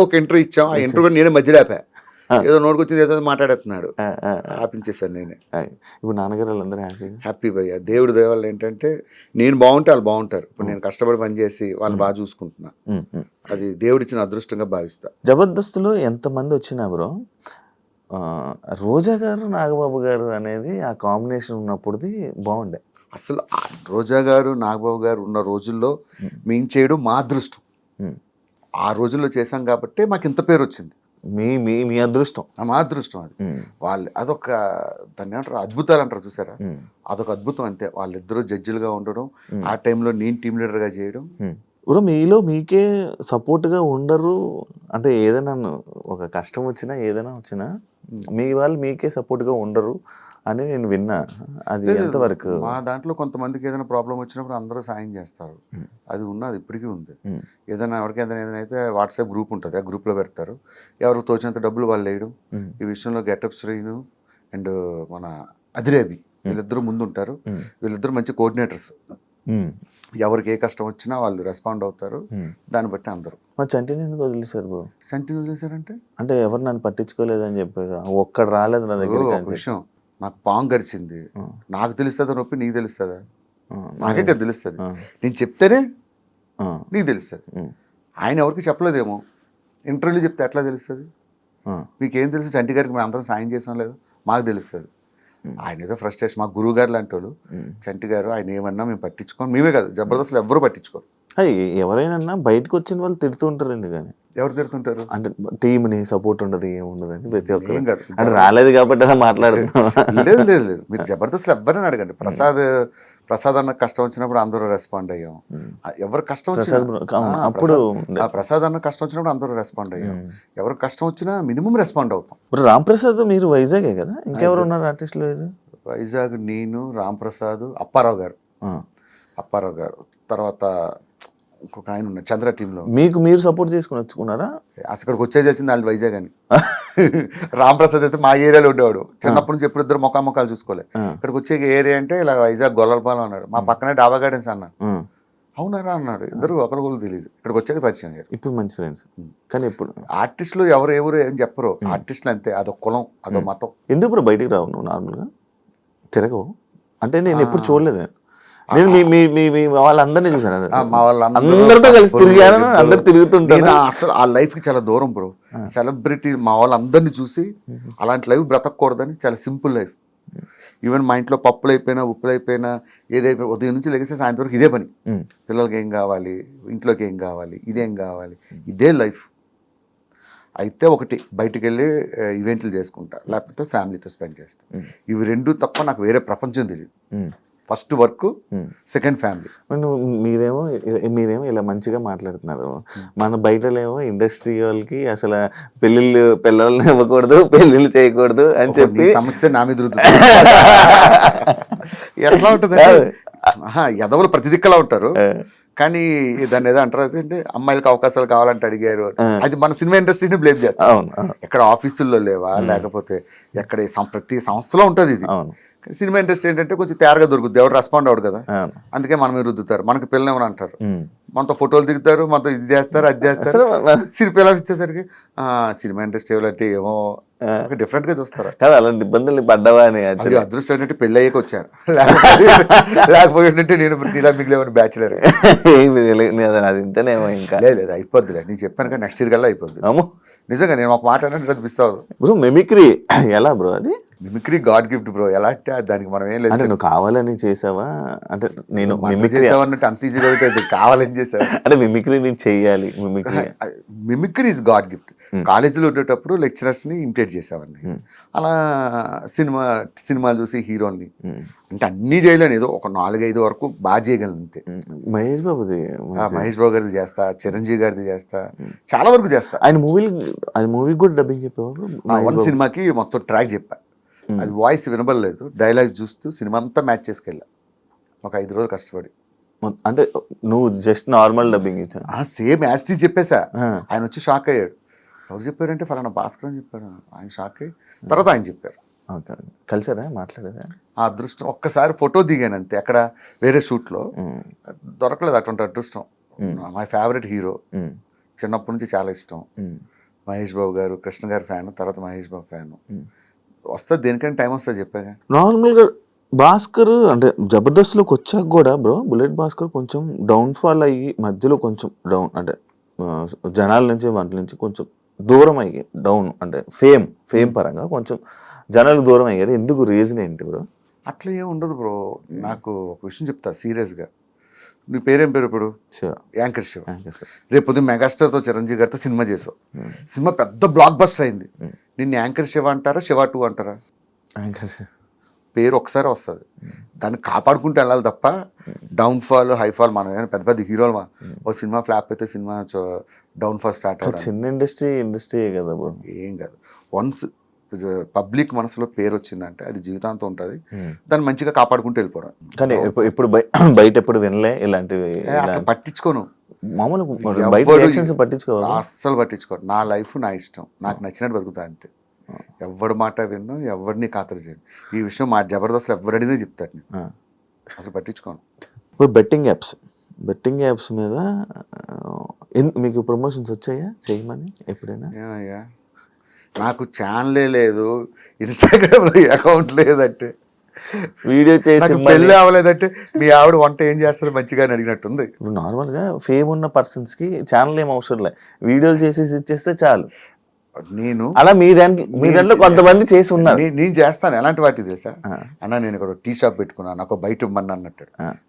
Speaker 3: ఒక ఇంటర్వ్యూ ఇచ్చాం, ఆ ఇంటర్వ్యూ నేనే మధ్యలో ఆపా, ఏదో నోటికి వచ్చింది ఏదో మాట్లాడేస్తున్నాడు, ఆపించేసాను నేనే.
Speaker 2: ఇప్పుడు నాన్నగారు వాళ్ళందరూ
Speaker 3: హ్యాపీ భయ్య, దేవుడి దయవల్ల ఏంటంటే నేను బాగుంటే వాళ్ళు బాగుంటారు. ఇప్పుడు నేను కష్టపడి పనిచేసి వాళ్ళు బాగా చూసుకుంటున్నా, అది దేవుడిచ్చిన అదృష్టంగా భావిస్తా.
Speaker 2: జబర్దస్త్లో ఎంతమంది వచ్చినా బ్రో, రోజా గారు నాగబాబు గారు అనేది ఆ కాంబినేషన్ ఉన్నప్పుడుది బాగుండే.
Speaker 3: అసలు రోజా గారు నాగబాబు గారు ఉన్న రోజుల్లో మేము చేయడం మా అదృష్టం. ఆ రోజుల్లో చేశాం కాబట్టి మాకు ఇంత పేరు వచ్చింది.
Speaker 2: మీ అదృష్టం,
Speaker 3: మా అదృష్టం అది. వాళ్ళు అదొక దాన్ని ఏమంటారు, అద్భుతాలు అంటారు చూసారా, అదొక అద్భుతం అంతే. వాళ్ళిద్దరూ జడ్జిలుగా ఉండడం, ఆ టైంలో నేను టీం లీడర్గా చేయడం.
Speaker 2: ఇప్పుడు మీలో మీకే సపోర్ట్గా ఉండరు అంటే, ఏదైనా ఒక కష్టం వచ్చినా ఏదైనా వచ్చినా మీ వాళ్ళు మీకే సపోర్ట్గా ఉండరు అని నేను విన్నా, అది ఎంతవరకు?
Speaker 3: మా దాంట్లో కొంతమందికి ఏదైనా ప్రాబ్లం వచ్చినప్పుడు అందరూ సాయం చేస్తారు, అది ఉన్నది ఇప్పటికీ ఉంది. ఏదైనా ఎవరికి ఏదైనా అయితే వాట్సాప్ గ్రూప్ ఉంటుంది, ఆ గ్రూప్లో పెడతారు, ఎవరికి తోచినంత డబ్బులు వాళ్ళు వేయడం. ఈ విషయంలో గెటప్ శ్రీను అండ్ మన అదిరేబి వీళ్ళిద్దరూ ముందు ఉంటారు, వీళ్ళిద్దరూ మంచి కోఆర్డినేటర్స్. ఎవరికి ఏ కష్టం వచ్చినా వాళ్ళు రెస్పాండ్ అవుతారు, దాన్ని బట్టి అందరూ.
Speaker 2: మా చంటిని ఎందుకు వదిలేశారు బ్రో?
Speaker 3: చంటిని వదిలేశారంటే
Speaker 2: అంటే ఎవరు నన్ను పట్టించుకోలేదని చెప్పారు, ఒక్కడు రాలేదు నా దగ్గర.
Speaker 3: ఒక విషయం, నాకు పాము గరిచింది, నాకు తెలుస్తుందా నొప్పి నీకు తెలుస్తుందా? నాకే కదా తెలుస్తుంది, నేను చెప్తేనే నీకు తెలుస్తుంది. ఆయన ఎవరికి చెప్పలేదేమో, ఇంటర్వ్యూలో చెప్తే ఎట్లా తెలుస్తుంది? మీకేం తెలుసు, చంటి గారికి మేము అందరం సాయం చేసాం లేదు, మాకు తెలుస్తుంది. ఆయన ఏదో ఫ్రస్ట్రేషన్, మా గురువు గారు లాంటి వాళ్ళు, చంటి గారు ఆయన ఏమన్నా మేము పట్టించుకోం, మేమే కాదు జబర్దస్త్లో ఎవరు పట్టించుకోరు.
Speaker 2: ఎవరైనా బయటకు వచ్చిన వాళ్ళు తిడుతూ ఉంటారు, ఎందుకని?
Speaker 3: ఎవరు తిడుతుంటారు?
Speaker 2: అంటే టీంని సపోర్ట్ ఉండదు, ఏముండదు అని ప్రతి ఒక్కరు. అంటే రాలేదు కాబట్టి అలా మాట్లాడుతున్నాం.
Speaker 3: లేదు లేదు లేదు, మీరు జబర్దస్త్లో ఎవరైనా అడగండి. ప్రసాద్ అన్న కష్టం వచ్చినప్పుడు అందరూ రెస్పాండ్ అయ్యాం. ఎవరు కష్టం వచ్చినా
Speaker 2: అప్పుడు
Speaker 3: ప్రసాద్ అన్న కష్టం వచ్చినప్పుడు అందరూ రెస్పాండ్ అయ్యాం. ఎవరు కష్టం వచ్చినా మినిమం రెస్పాండ్ అవుతాం.
Speaker 2: ఇప్పుడు రామ్ ప్రసాద్ మీరు వైజాగే కదా, ఇంకెవరు ఉన్నారు ఆర్టిస్టులు?
Speaker 3: వైజాగ్ నేను, రామ్ ప్రసాద్, అప్పారావు గారు, తర్వాత ఇంకొక ఆయన ఉన్నాడు చంద్ర టీంలో.
Speaker 2: మీకు మీరు సపోర్ట్ చేసుకుని వచ్చుకున్నారా?
Speaker 3: అసలు ఇక్కడికి వచ్చేది వచ్చింది వాళ్ళు వైజాగ్ అని. రాంప్రసాద్ అయితే మా ఏరియాలో ఉండేవాడు చిన్నప్పటి నుంచి, ఎప్పుడు ఇద్దరు ముఖాలు చూసుకోలే. ఇక్కడికి వచ్చే ఏరియా అంటే ఇలా వైజాగ్ గొల్లపాలెం అన్నాడు, మా పక్కనే డాబా గార్డెన్స్ అన్నాడు. అవునారా అన్నాడు. ఇద్దరు ఒకరు తెలియదు, ఇక్కడికి వచ్చేది పరిచయం అయ్యారు.
Speaker 2: ఇప్పుడు మంచి ఫ్రెండ్స్. కానీ ఇప్పుడు
Speaker 3: ఆర్టిస్టులు ఎవరు ఏం చెప్పరు, ఆర్టిస్టులు అంతే, అదొక కులం, అదొక మతం.
Speaker 2: ఎందుకు ఇప్పుడు బయటికి రావు నువ్వు? నార్మల్గా తిరగవు అంటే నేను ఎప్పుడు చూడలేదు. నేను మీ వాళ్ళందరినీ చూసాను,
Speaker 3: మా
Speaker 2: అందరితో కలిసి తిరిగాను, అందరు తిరుగుతుంటాను.
Speaker 3: అసలు ఆ లైఫ్ కి చాలా దూరం బ్రో. సెలబ్రిటీ మా వాళ్ళందరినీ చూసి అలాంటి లైఫ్ బ్రతకూడదని చాలా సింపుల్ లైఫ్. ఈవెన్ మా ఇంట్లో పప్పులు అయిపోయినా ఉప్పులు అయిపోయినా ఏదైపోయినా ఉదయం నుంచి లెగిస్తే సాయంత్రం వరకు ఇదే పని. పిల్లలకి ఏం కావాలి, ఇంట్లోకి ఏం కావాలి, ఇదేం కావాలి, ఇదే లైఫ్. అయితే ఒకటి బయటికి వెళ్ళి ఈవెంట్లు చేసుకుంటా, లేకపోతే ఫ్యామిలీతో స్పెండ్ చేస్తా. ఇవి రెండు తప్ప నాకు వేరే ప్రపంచం తెలియదు. First work, second family.
Speaker 2: మీరేమో ఇలా మంచిగా మాట్లాడుతున్నారు. మన బయటలేమో ఇండస్ట్రీ వాళ్ళకి అసలు పిల్లల్ని ఇవ్వకూడదు, పెళ్ళిళ్ళు చేయకూడదు అని చెప్పి
Speaker 3: సమస్య నా మీద ఎట్లా ఉంటుంది ఎదవలు ప్రతి దిక్కలా ఉంటారు. కానీ దాన్ని ఏదో అంటారు అంటే అమ్మాయిలకు అవకాశాలు కావాలంటే అడిగారు, అది మన సినిమా ఇండస్ట్రీని బ్లేమ్ చేస్తాం. ఎక్కడ ఆఫీసుల్లో లేవా, లేకపోతే ఎక్కడ ప్రతి సంస్థలో ఉంటుంది ఇది. సినిమా ఇండస్ట్రీ ఏంటంటే కొంచెం తేరగా దొరుకుద్ది, ఎవరు రెస్పాండ్ అవడు కదా, అందుకే మన మీద రుద్దుతారు. మనకి పిల్లలు ఏమని అంటారు, మనతో ఫోటోలు దిగుతారు, మనతో ఇది చేస్తారు, అది చేస్తారు. పిల్లలు ఇచ్చేసరికి సినిమా ఇండస్ట్రీ అంటే ఏమో డిఫరెంట్ గా చూస్తారు
Speaker 2: కదా. అలాంటి ఇబ్బందులు పడ్డావా అని
Speaker 3: అదృష్టం ఏంటంటే పెళ్ళి అయ్యాక వచ్చాను, లేకపోతే నేను ఇలా మిగిలేమని బ్యాచులర్.
Speaker 2: అది ఇంతనేమో ఇంకా
Speaker 3: లేదు అయిపోద్దిలే, నేను చెప్పాను కదా నెక్స్ట్ ఇయర్ కల్లా అయిపోద్ది. నిజంగా నేను ఒక మాట అంటే మిస్ అవ్వదు.
Speaker 2: బ్రో మిమిక్రీ ఎలా బ్రో? అది
Speaker 3: మిమిక్రీ గాడ్ గిఫ్ట్ బ్రో. ఎలా అంటే దానికి మనం ఏం లేదు.
Speaker 2: అంటే నువ్వు కావాలని చేసావా? అంటే నేను
Speaker 3: మిమిక్రీ చేసావన్నట్టు అంత ఈజీగా అయితే కావాలని చేసావా అంటే
Speaker 2: మిమిక్రీ నేను చెయ్యాలి.
Speaker 3: Mimicry is God gift. కాలేజీలో ఉండేటప్పుడు లెక్చరర్స్ ని ఇమిటేట్ చేసేవాడిని. అలా సినిమాలు చూసి హీరోని అంటే అన్నీ చేయలేను, ఏదో ఒక 4-5 వరకు బాగా చేయగలను అంతే.
Speaker 2: మహేష్
Speaker 3: బాబు గారిది చేస్తా, చిరంజీవి గారిది చేస్తా, చాలా వరకు చేస్తా.
Speaker 2: ఆయన మూవీ కూడా డబ్బింగ్ చెప్పేవారు.
Speaker 3: వన్ సినిమాకి మొత్తం ట్రాక్ చెప్పా, అది వాయిస్ వినబడలేదు, డైలాగ్స్ చూస్తూ సినిమా అంతా మ్యాచ్ చేసుకెళ్ళా ఒక 5 రోజులు కష్టపడి.
Speaker 2: అంటే నువ్వు జస్ట్ నార్మల్ డబ్బింగ్ ఇచ్చా?
Speaker 3: సేమ్ యాస్టీ చెప్పేసా. ఆయన వచ్చి షాక్ అయ్యాడు. ఎవరు చెప్పారంటే ఫలానా భాస్కర్ అని చెప్పాడు. ఆయన షాక్ అయ్యి తర్వాత ఆయన చెప్పారు.
Speaker 2: కలిసారా, మాట్లాడారా?
Speaker 3: ఆ అదృష్టం ఒక్కసారి ఫోటో దిగాను అంతే, అక్కడ వేరే షూట్లో దొరకలేదు అటువంటి అదృష్టం. మై ఫేవరెట్ హీరో, చిన్నప్పటి నుంచి చాలా ఇష్టం. మహేష్ బాబు గారు, కృష్ణ గారి ఫ్యాన్, తర్వాత మహేష్ బాబు ఫ్యాన్. వస్తుంది దేనికైనా టైం వస్తుంది చెప్పాగా.
Speaker 2: నార్మల్గా భాస్కర్ అంటే జబర్దస్త్లోకి వచ్చాక కూడా బ్రో బుల్లెట్ భాస్కర్ కొంచెం డౌన్ఫాల్ అయ్యి మధ్యలో కొంచెం డౌన్ అంటే జనాల నుంచి వాటి నుంచి కొంచెం దూరం అయ్యి డౌన్ అంటే ఫేమ్ పరంగా కొంచెం జనాలకు దూరం అయ్యారు. ఎందుకు, రీజన్ ఏంటి బ్రో?
Speaker 3: అట్లా ఏం ఉండదు బ్రో. నాకు ఒక విషయం చెప్తా సీరియస్గా. నీ పేరేం పేరు ఇప్పుడు? యాంకర్ శివ. రేపు పొద్దున్న మెగాస్టార్తో చిరంజీవి గారితో సినిమా చేసావు, సినిమా పెద్ద బ్లాక్ బస్టర్ అయింది. నిన్ను యాంకర్ శివ అంటారా, శివ 2 అంటారా?
Speaker 2: యాంకర్ శివ
Speaker 3: పేరు ఒకసారి వస్తుంది, దాన్ని కాపాడుకుంటూ వెళ్ళాలి తప్ప డౌన్ఫాల్ హైఫాల్ మనం ఏమైనా పెద్ద పెద్ద హీరోలు ఒక సినిమా ఫ్లాప్ అయితే సినిమా డౌన్ఫాల్ స్టార్ట్ అవుతుంది.
Speaker 2: చిన్న ఇండస్ట్రీ కదా బ్రో.
Speaker 3: ఏం కాదు, వన్స్ పబ్లిక్ మనసులో పేరు వచ్చిందంటే అది జీవితాంతం ఉంటుంది. దాన్ని మంచిగా కాపాడుకుంటూ వెళ్ళిపోవడం.
Speaker 2: కానీ ఎప్పుడు బయట ఎప్పుడు వినలే ఇలాంటివి,
Speaker 3: అసలు పట్టించుకోను.
Speaker 2: మామూలు పట్టించుకోవాలి,
Speaker 3: అస్సలు పట్టించుకోను. నా లైఫ్ నా ఇష్టం, నాకు నచ్చినట్టు బతుకుతా అంతే. ఎవరి మాట విన్ను, ఎవరిని ఖాతరు చేయను. ఈ విషయం మా జబర్దస్త్లో ఎవరడినే చెప్తారు, నేను అసలు పట్టించుకోను.
Speaker 2: ఇప్పుడు బెట్టింగ్ యాప్స్ మీద మీకు ప్రమోషన్స్ వచ్చాయా చేయమని ఎప్పుడైనా?
Speaker 3: నాకు ఛానలే లేదు, ఇన్స్టాగ్రామ్లో అకౌంట్ లేదంటే,
Speaker 2: వీడియో చేసి
Speaker 3: పెళ్ళి అవ్వలేదంటే మీ ఆవిడ వంట ఏం చేస్తారు మంచిగా అని అడిగినట్టుంది.
Speaker 2: ఇప్పుడు నార్మల్గా ఫేమ్ ఉన్న పర్సన్స్కి ఛానల్ ఏం అవసరం లేదు, వీడియోలు చేసేసి ఇచ్చేస్తే చాలు.
Speaker 3: నేను
Speaker 2: అలా మీ దాంట్లో కొంతమంది చేసి ఉన్నారు.
Speaker 3: నేను చేస్తాను. ఎలాంటి వాటికి తెలుసా అన్న, నేను ఇక్కడ టీ షాప్ పెట్టుకున్నాను, నాకు బయట ఇవ్వమని అన్నట్టు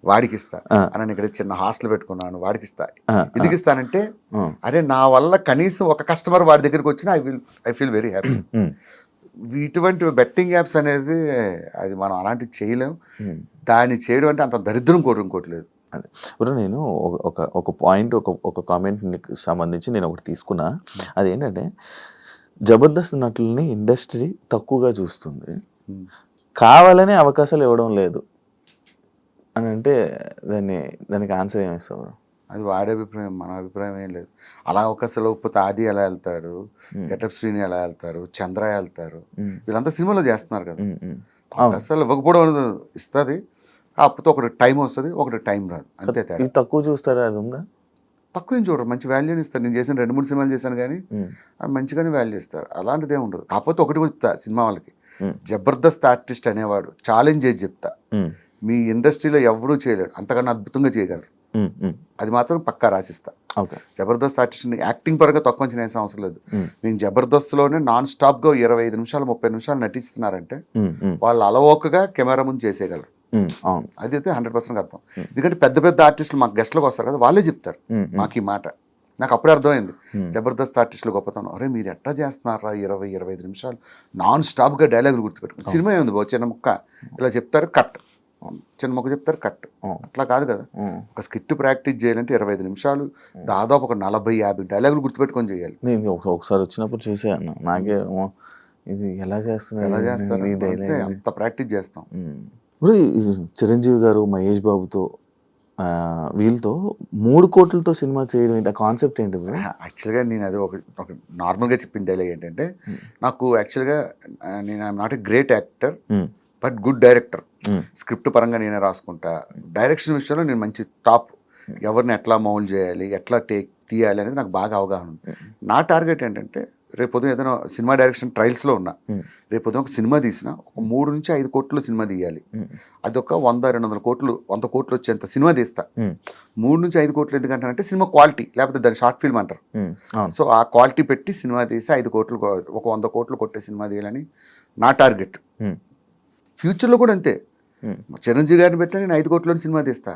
Speaker 3: వాడికి ఇస్తా. అన్న నేను ఇక్కడ చిన్న హాస్టల్ పెట్టుకున్నాను, వాడికి ఇస్తా. ఎందుకు ఇస్తానంటే అరే నా వల్ల కనీసం ఒక కస్టమర్ వాడి దగ్గరికి వచ్చినా ఐ ఫీల్ వెరీ హ్యాపీ. ఇటువంటి బెట్టింగ్ యాప్స్ అనేది అది మనం అలాంటివి చేయలేం. దాన్ని చేయడం అంటే అంత దరిద్రం ఇంకోట్లేదు.
Speaker 2: అదే ఇప్పుడు నేను ఒక పాయింట్ ఒక కామెంట్కి సంబంధించి నేను ఒకటి తీసుకున్నా. అదేంటంటే జబర్దస్త్ నటులని ఇండస్ట్రీ తక్కువగా చూస్తుంది, కావాలనే అవకాశాలు ఇవ్వడం లేదు అని అంటే దానికి ఆన్సర్ ఏమిస్తావు?
Speaker 3: అది వాడి అభిప్రాయం, మన అభిప్రాయం ఏం లేదు. అలా అవకాశాలు లేకపోతే ఆది ఎలా వెళ్తాడు, గెటప్ శ్రీని ఎలా వెళ్తారు, చంద్ర వెళ్తారు, వీళ్ళంతా సినిమాలో చేస్తున్నారు కదా. అవకాశాలు ఇవ్వకపోవడం అనేది ఇస్తుంది, కాకపోతే ఒకటి టైం వస్తుంది, ఒకటి టైం రాదు, అంతే తేడా.
Speaker 2: ఇది తక్కువ చూస్తారా, అది ఉందా?
Speaker 3: తక్కువ ఏం చూడరు, మంచి వాల్యూని ఇస్తారు. నేను చేసిన 2-3 సినిమాలు చేశాను కానీ అది మంచిగానే వాల్యూ ఇస్తారు, అలాంటిది ఏమి ఉండదు. కాకపోతే ఒకటి చెప్తా సినిమా వాళ్ళకి, జబర్దస్త్ ఆర్టిస్ట్ అనేవాడు ఛాలెంజ్ చేసి చెప్తా, మీ ఇండస్ట్రీలో ఎవరూ చేయలేడు, అంతకన్నా అద్భుతంగా చేయగలరు, అది మాత్రం పక్కా రాసిస్తా. జబర్దస్త్ ఆర్టిస్ట్ని యాక్టింగ్ పరంగా తక్కువ అంచనా వేసే అవసరం లేదు. నేను జబర్దస్త్లోనే నాన్ స్టాప్గా 25 నిమిషాలు 30 నిమిషాలు నటిస్తున్నారంటే వాళ్ళు అలవోకగా కెమెరా ముందు చేసేయగలరు, అది అయితే 100% కన్ఫర్మ్. ఎందుకంటే పెద్ద పెద్ద ఆర్టిస్టులు మాకు గెస్ట్లకు వస్తారు కదా, వాళ్ళే చెప్తారు మాకు ఈ మాట. నాకు అప్పుడే అర్థమైంది జబర్దస్త్ ఆర్టిస్టులు గొప్పతనం. అరే మీరు ఎట్లా చేస్తున్నారా 20-25 నిమిషాలు నాన్ స్టాప్గా డైలాగులు గుర్తుపెట్టుకుని. సినిమా ఏముంది బాబు, చిన్న ముక్క ఇలా చెప్తారు కట్, చిన్న మొక్క చెప్తారు కట్, అట్లా కాదు కదా. ఒక స్కిట్ ప్రాక్టీస్ చేయాలంటే 25 నిమిషాలు దాదాపు ఒక 40-50 డైలాగులు గుర్తుపెట్టుకొని చేయాలి.
Speaker 2: నేను ఒకసారి వచ్చినప్పుడు చూసాను, నాకే ఇది ఎలా చేస్తారు
Speaker 3: అంత ప్రాక్టీస్ చేస్తాం.
Speaker 2: చిరంజీవి గారు మహేష్ బాబుతో వీళ్ళతో 3 కోట్లతో సినిమా చేయడం ఏంటి, ఆ కాన్సెప్ట్ ఏంటి?
Speaker 3: యాక్చువల్గా నేను అది ఒక నార్మల్గా చెప్పిన డైలాగ్ ఏంటంటే, నాకు యాక్చువల్గా నేను I'm not a great actor but good director. Script పరంగా నేనే రాసుకుంటా, డైరెక్షన్ విషయంలో నేను మంచి టాప్, ఎవరిని ఎట్లా మౌల్డ్ చేయాలి, ఎట్లా తీయాలి అనేది నాకు బాగా అవగాహన ఉంది. నా టార్గెట్ ఏంటంటే, రేపు పొద్దున ఏదైనా సినిమా డైరెక్షన్ ట్రయల్స్లో ఉన్నా, రేపు పొద్దున ఒక సినిమా తీసిన ఒక 3-5 కోట్లు సినిమా తీయాలి, అదొక 100-200 కోట్లు 100 కోట్లు వచ్చేంత సినిమా తీస్తా. 3-5 కోట్లు ఎందుకంటానంటే సినిమా క్వాలిటీ, లేకపోతే దాన్ని షార్ట్ ఫిల్మ్ అంటారు. సో ఆ క్వాలిటీ పెట్టి సినిమా తీసి 5 కోట్లు ఒక 100 కోట్లు కొట్టే సినిమా తీయాలని నా టార్గెట్. ఫ్యూచర్లో కూడా అంతే, చిరంజీవి గారిని పెట్టా నేను 5 కోట్లని సినిమా తీస్తా,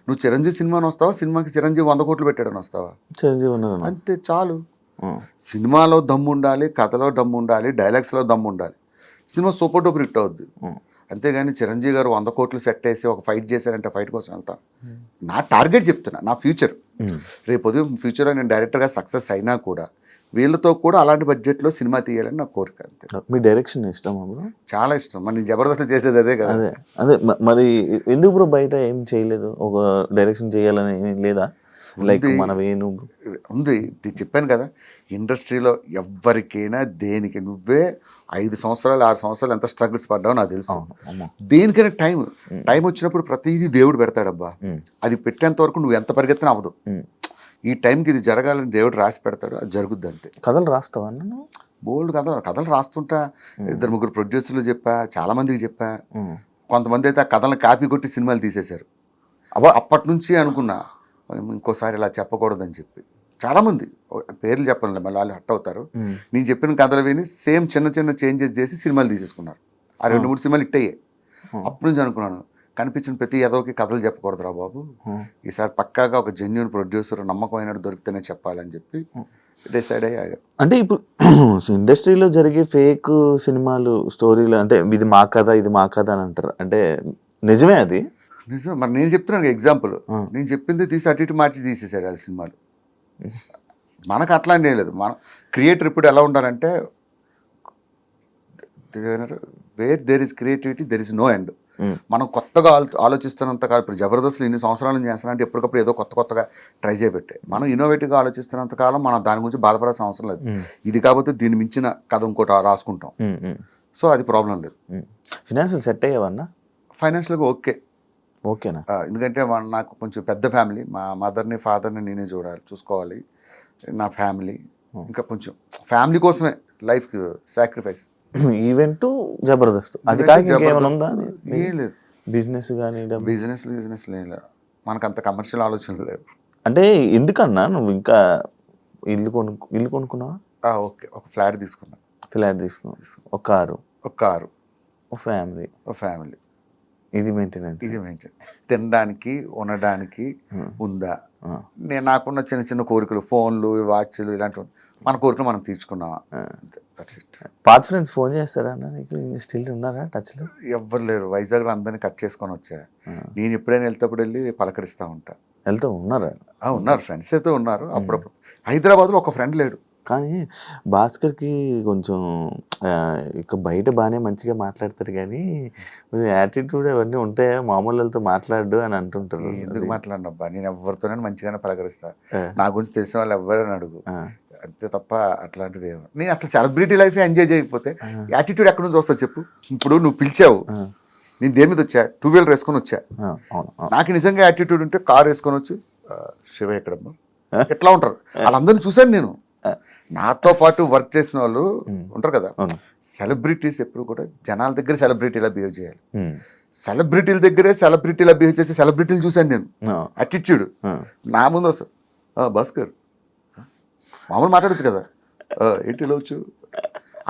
Speaker 3: నువ్వు చిరంజీవి సినిమాని వస్తావా, సినిమాకి చిరంజీవి 100 కోట్లు పెట్టాడని వస్తావా, అంతే చాలు. సినిమాలో దమ్ము ఉండాలి, కథలో దమ్ము ఉండాలి, డైలాగ్స్లో దమ్ము ఉండాలి, సినిమా సూపర్ డూపర్ హిట్ అవుద్ది. అంతేగాని చిరంజీవి గారు 100 కోట్లు సెట్ వేసి ఒక ఫైట్ చేశారంటే ఫైట్ కోసం వెళ్తాను. నా టార్గెట్ చెప్తున్నా, నా ఫ్యూచర్. రేపు ఉదయం ఫ్యూచర్లో నేను డైరెక్టర్గా సక్సెస్ అయినా కూడా వీళ్ళతో కూడా అలాంటి బడ్జెట్లో సినిమా తీయాలని నా కోరిక, అంతే.
Speaker 2: మీ డైరెక్షన్ ఇష్టం?
Speaker 3: చాలా ఇష్టం. మరి నేను జబర్దస్త్ చేసేది అదే కదా.
Speaker 2: అదే మరి ఎందుకు బ్రో బయట ఏం చేయలేదు, ఒక డైరెక్షన్ చేయాలని లేదా? లైక్ మన వేణు
Speaker 3: ఉంది, చెప్పాను కదా, ఇండస్ట్రీలో ఎవరికైనా దేనికి నువ్వే 5 సంవత్సరాలు 6 సంవత్సరాలు ఎంత స్ట్రగుల్స్ పడ్డావో నాకు తెలుసు. దేనికైనా టైం వచ్చినప్పుడు ప్రతిదీ దేవుడు పెడతాడబ్బా, అది పెట్టేంత వరకు నువ్వు ఎంత పరిగెత్తినా అవ్వదు. ఈ టైంకి ఇది జరగాలని దేవుడు రాసి పెడతాడు, అది జరుగుద్ది అంతే.
Speaker 2: కథలు రాస్తావా?
Speaker 3: బోల్డ్ కథలు రాస్తుంటా, 2-3 ప్రొడ్యూసర్లు చెప్పా, చాలా మందికి చెప్పా. కొంతమంది అయితే ఆ కథలను కాపీ కొట్టి సినిమాలు తీసేశారు. అప్పటి నుంచి అనుకున్నా ఇంకోసారి ఇలా చెప్పకూడదని చెప్పి. చాలామంది పేర్లు చెప్పాలి, మళ్ళీ వాళ్ళు హట్ అవుతారు. నేను చెప్పిన కథలు విని సేమ్ చిన్న చేంజెస్ చేసి సినిమాలు తీసేసుకున్నారు. ఆ 2-3 సినిమాలు హిట్ అయ్యాయి. అప్పటి నుంచి అనుకున్నాను, కనిపించిన ప్రతి ఏదోకి కథలు చెప్పకూడదురా బాబు, ఈసారి పక్కాగా ఒక జెన్యూన్ ప్రొడ్యూసర్ నమ్మకమైన దొరికితేనే చెప్పాలని చెప్పి డిసైడ్ అయ్యాగా.
Speaker 2: అంటే ఇప్పుడు ఇండస్ట్రీలో జరిగే ఫేక్ సినిమాలు స్టోరీలు, అంటే ఇది మా కథ ఇది మా కథ అని అంటారు, అంటే నిజమే అది?
Speaker 3: నిజం. మరి నేను చెప్తున్నాను ఎగ్జాంపుల్, నేను చెప్పింది తీసి అటు ఇటు మార్చి తీసేసాడు ఆ సినిమాలు. మనకు అట్లా ఏం లేదు. మన క్రియేటర్ ఇప్పుడు ఎలా ఉండాలంటే, where there is creativity there is no end. మనం కొత్తగా ఆలోచిస్తున్నంత కాలం, ఇప్పుడు జబర్దస్త్లు ఇన్ని సంవత్సరాల నుంచి చేస్తానంటే ఎప్పటికప్పుడు ఏదో కొత్తగా ట్రై చేయబెట్టే. మనం ఇన్నోవేటివ్గా ఆలోచిస్తున్నంత కాలం మనం దాని గురించి బాధపడాల్సిన అవసరం లేదు. ఇది కాకపోతే దీన్ని మించిన కథ ఇంకోటి రాసుకుంటాం. సో అది ప్రాబ్లం లేదు.
Speaker 2: ఫైనాన్షియల్ సెట్ అయ్యేవన్నా?
Speaker 3: ఫైనాన్షియల్గా
Speaker 2: ఓకేనా?
Speaker 3: ఎందుకంటే నాకు కొంచెం పెద్ద ఫ్యామిలీ, మా మదర్ని ఫాదర్ని నేనే చూసుకోవాలి, నా ఫ్యామిలీ, ఇంకా కొంచెం ఫ్యామిలీ కోసమే లైఫ్ సాక్రిఫైస్.
Speaker 2: ఈవెంట్ జబర్దస్త్ అది కాక ఉందా?
Speaker 3: ఏం లేదు.
Speaker 2: బిజినెస్ కానీ
Speaker 3: బిజినెస్ లేదు, మనకు అంత కమర్షియల్ ఆలోచనలు లేవు.
Speaker 2: అంటే ఎందుకన్నా నువ్వు ఇంకా ఇల్లు కొనుక్కున్నావా?
Speaker 3: ఓకే, ఒక ఫ్లాట్ తీసుకున్నా.
Speaker 2: ఒక కారు,
Speaker 3: ఒక ఫ్యామిలీ.
Speaker 2: ఇది మెయింటెనెన్స్.
Speaker 3: తినడానికి ఉండడానికి ఉందా? నేను నాకున్న చిన్న కోరికలు, ఫోన్లు, వాచ్లు, ఇలాంటివి మన కోరికలు మనం తీర్చుకున్నావా?
Speaker 2: పాత ఫ్రెండ్స్ ఫోన్ చేస్తారా నీకు? స్టిల్ ఉన్నారా టచ్లో?
Speaker 3: ఎవ్వరు లేరు. వైజాగ్లో అందరినీ కట్ చేసుకొని వచ్చా. నేను ఎప్పుడైనా వెళ్తేప్పుడు వెళ్ళి పలకరిస్తూ ఉంటా.
Speaker 2: ఉన్నారా?
Speaker 3: ఉన్నారు, ఫ్రెండ్స్ అయితే ఉన్నారు. అప్పుడప్పుడు హైదరాబాద్లో ఒక ఫ్రెండ్ లేడు.
Speaker 2: కానీ భాస్కర్‌కి కొంచెం ఇక బయట బానే మంచిగా మాట్లాడతారు గానీ, కొంచెం యాటిట్యూడ్ అవన్నీ ఉంటాయా? మామూలోళ్ళతో మాట్లాడడు అని అంటుంటారు.
Speaker 3: ఎందుకు మాట్లాడినబ్బా, నేను ఎవరితోనైనా మంచిగానే పలకరిస్తా.
Speaker 2: ఆ!
Speaker 3: నా గురించి తెలిసిన వాళ్ళు ఎవరైనా అడుగు,
Speaker 2: ఆ!
Speaker 3: అంతే తప్ప అట్లాంటిది ఏమో. నేను అసలు సెలబ్రిటీ లైఫ్ ఎంజాయ్ చేయకపోతే యాటిట్యూడ్ ఎక్కడి నుంచి వస్తా చెప్పు. ఇప్పుడు నువ్వు పిలిచావు,
Speaker 2: ఆ!
Speaker 3: నేను దేని మీద వచ్చా, 2 వీలర్ వేసుకొని వచ్చా.
Speaker 2: ఆ! అవును. అవును.
Speaker 3: నాకు నిజంగా యాటిట్యూడ్ ఉంటే కార్ వేసుకొని వచ్చి శివ ఎక్కడమ్మా ఎట్లా ఉంటారు వాళ్ళందరినీ చూశాను నేను. నాతో పాటు వర్క్ చేసిన వాళ్ళు ఉంటారు కదా,
Speaker 2: అవును.
Speaker 3: సెలబ్రిటీస్ ఎప్పుడు కూడా జనాల దగ్గర సెలబ్రిటీలా బిహేవ్ చేయాలి.
Speaker 2: హ్మ్.
Speaker 3: సెలబ్రిటీల దగ్గరే సెలబ్రిటీలా బిహేవ్ చేసి సెలబ్రిటీలు చూశాను నేను.
Speaker 2: ఆ!
Speaker 3: యాటిట్యూడ్
Speaker 2: ఆ!
Speaker 3: నా ముందు వస్తారు. భాస్కర్ మామూలు మాట్లాడచ్చు కదా, ఏంటి ఇలా వచ్చు,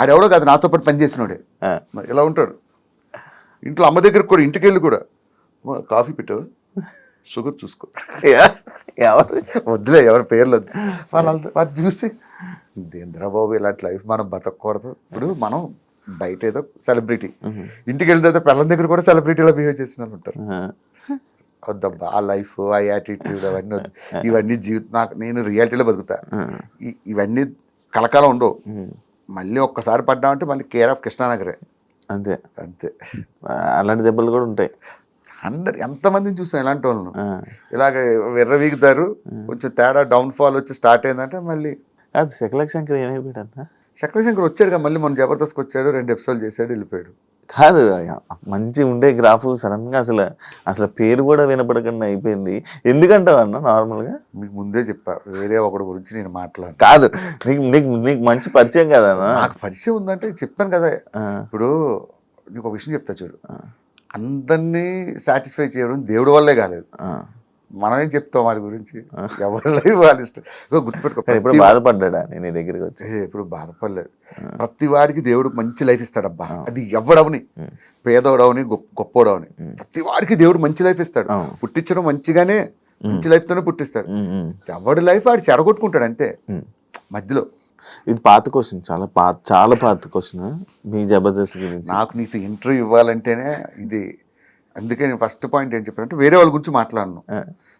Speaker 3: ఆడెవడో కాదు నాతో పాటు పనిచేసినోడే.
Speaker 2: ఆ!
Speaker 3: మరి ఇలా ఉంటాడు. ఇంట్లో అమ్మ దగ్గరకు కూడా, ఇంటికి వెళ్ళి కూడా, "అమ్మా, కాఫీ పెట్టావు, షుగర్ చూసుకో."
Speaker 2: ఎవరు?
Speaker 3: వద్దులే, ఎవరి పేర్లు వద్దు. వాళ్ళు చూసి ఇదేంద్రా బాబు, ఇలాంటి లైఫ్ మనం బతకూడదు. ఇప్పుడు మనం బయట ఏదో సెలబ్రిటీ, ఇంటికి వెళ్ళిన తర్వాత పిల్లల దగ్గర కూడా సెలబ్రిటీలో బిహేవ్ చేసిన వాళ్ళు ఉంటారు.
Speaker 2: ఆ!
Speaker 3: వద్దబ్బా ఆ లైఫ్, ఆ యాటిట్యూడ్ అవన్నీ వద్దు. ఇవన్నీ జీవితం, నాకు నేను రియాలిటీలో బతుకుతా. ఇవన్నీ కలకాలం ఉండవు. మళ్ళీ ఒక్కసారి పడ్డామంటే మళ్ళీ కేర్ ఆఫ్ కృష్ణానగరే.
Speaker 2: అంతే.
Speaker 3: అంతే.
Speaker 2: అలాంటి దెబ్బలు కూడా ఉంటాయి.
Speaker 3: ఎంతమందిని చూసాం ఇలాంటి వాళ్ళను.
Speaker 2: ఆ!
Speaker 3: ఇలాగ విర్రవీగుతారు, కొంచెం తేడా డౌన్ ఫాల్ వచ్చి స్టార్ట్ అయిందంటే మళ్ళీ.
Speaker 2: అది శకలక్ శంకర్ ఏమైపోయాడన్నా?
Speaker 3: శంకర్ వచ్చాడుగా, మళ్ళీ మన జబర్దస్త్కి వచ్చాడు, 2 ఎపిసోడ్లు చేశాడు, వెళ్ళిపోయాడు.
Speaker 2: కాదు, మంచి ఉండే గ్రాఫ్ సడన్గా అసలు పేరు కూడా వినపడకుండా అయిపోయింది. ఎందుకంటావు అన్న? నార్మల్గా
Speaker 3: మీకు ముందే చెప్పా, వేరే ఒకటి గురించి నేను మాట్లాడు.
Speaker 2: కాదు, నీకు నీకు నీకు మంచి పరిచయం కదన్నా.
Speaker 3: నాకు పరిచయం ఉందంటే చెప్పాను కదా. ఇప్పుడు నీకు ఒక విషయం చెప్తా చూడు, అందరినీ సాటిస్ఫై చేయడం దేవుడి వల్లే కాలేదు. మనం ఏం చెప్తాం వాడి గురించి, ఎవరి లైఫ్ వాళ్ళ ఇష్టం. గుర్తుపెట్టుకో,
Speaker 2: ఇప్పుడు బాధపడ్డా నేను నీ దగ్గరికి వచ్చి?
Speaker 3: ఎప్పుడు బాధపడలేదు. ప్రతి వాడికి దేవుడు మంచి లైఫ్ ఇస్తాడబ్బా. అది ఎవడవని, పేదోడవని గొప్పోడవని, ప్రతి వాడికి దేవుడు మంచి లైఫ్ ఇస్తాడు. పుట్టించడం మంచిగానే, మంచి లైఫ్ తోనే పుట్టిస్తాడు. ఎవడి లైఫ్ వాడు చెడగొట్టుకుంటాడు అంతే మధ్యలో.
Speaker 2: ఇది పాత క్వశ్చన్, చాలా పాత క్వశ్చన్ మీ జబర్దస్త్ గురించి.
Speaker 3: నాకు నీతో ఇంటర్వ్యూ ఇవ్వాలంటేనే ఇది. అందుకే నేను ఫస్ట్ పాయింట్ ఏం చెప్పానంటే, వేరే వాళ్ళ గురించి మాట్లాడను.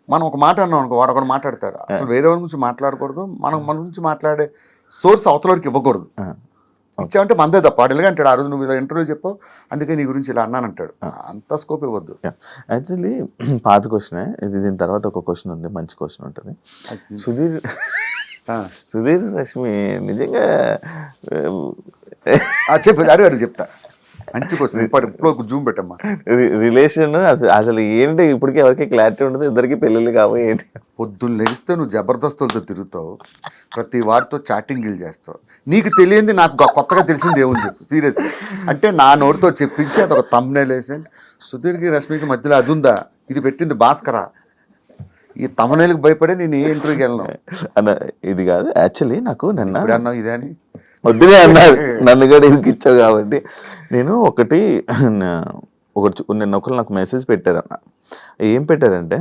Speaker 3: మనం ఒక మాట అన్నాం అనుకో, వాడు ఒకటి మాట్లాడతాడు. అసలు వేరే వాళ్ళ గురించి మాట్లాడకూడదు. మన గురించి మాట్లాడే సోర్స్ అవతలకి ఇవ్వకూడదు. ఇచ్చామంటే మందే తప్ప. వాడు ఎలాగ అంటాడు, ఆ రోజు నువ్వు ఇలా ఇంటర్వ్యూ చెప్పావు, అందుకే నీ గురించి ఇలా అన్నానంటాడు. అంత స్కోప్ ఇవ్వద్దు.
Speaker 2: యాక్చువల్లీ పాత క్వశ్చనే ఇది. దీని తర్వాత ఒక క్వశ్చన్ ఉంది, మంచి క్వశ్చన్ ఉంటుంది. సుధీర్ రష్మి నిజంగా
Speaker 3: చెప్పు, అడిగాడు చెప్తా. మంచి క్వశ్చన్, ఇప్పుడు జూమ్ పెట్టమ్మా.
Speaker 2: రిలేషన్ అసలు ఏంటి, ఇప్పటికీ ఎవరికి క్లారిటీ ఉండదు. ఇద్దరికి పెళ్ళిళ్ళు కావు. ఏంటి,
Speaker 3: పొద్దున్న లెగిస్తే నువ్వు జబర్దస్తులతో తిరుగుతావు, ప్రతి వారితో చాటింగ్లు చేస్తావు. నీకు తెలియంది నాకు కొత్తగా తెలిసింది ఏముంది చెప్పు సీరియస్గా. అంటే నా నోటితో చెప్పించి అదొక థంబ్నెయిల్ వేసి, సుధీర్కి రష్మికి మధ్యలో అది ఉందా, ఇది పెట్టింది భాస్కరా, ఈ తమనేలకు భయపడే నేను ఏ ఇంటర్వ్యూకి వెళ్ళను
Speaker 2: అన్న. ఇది కాదు యాక్చువల్లీ, నాకు నిన్న
Speaker 3: అన్నావు ఇదే అని
Speaker 2: వద్దులే అన్నారు, నన్ను కూడా ఇచ్చావు కాబట్టి. నేను నిన్న ఒకరు నాకు మెసేజ్ పెట్టారన్న. ఏం పెట్టారంటే,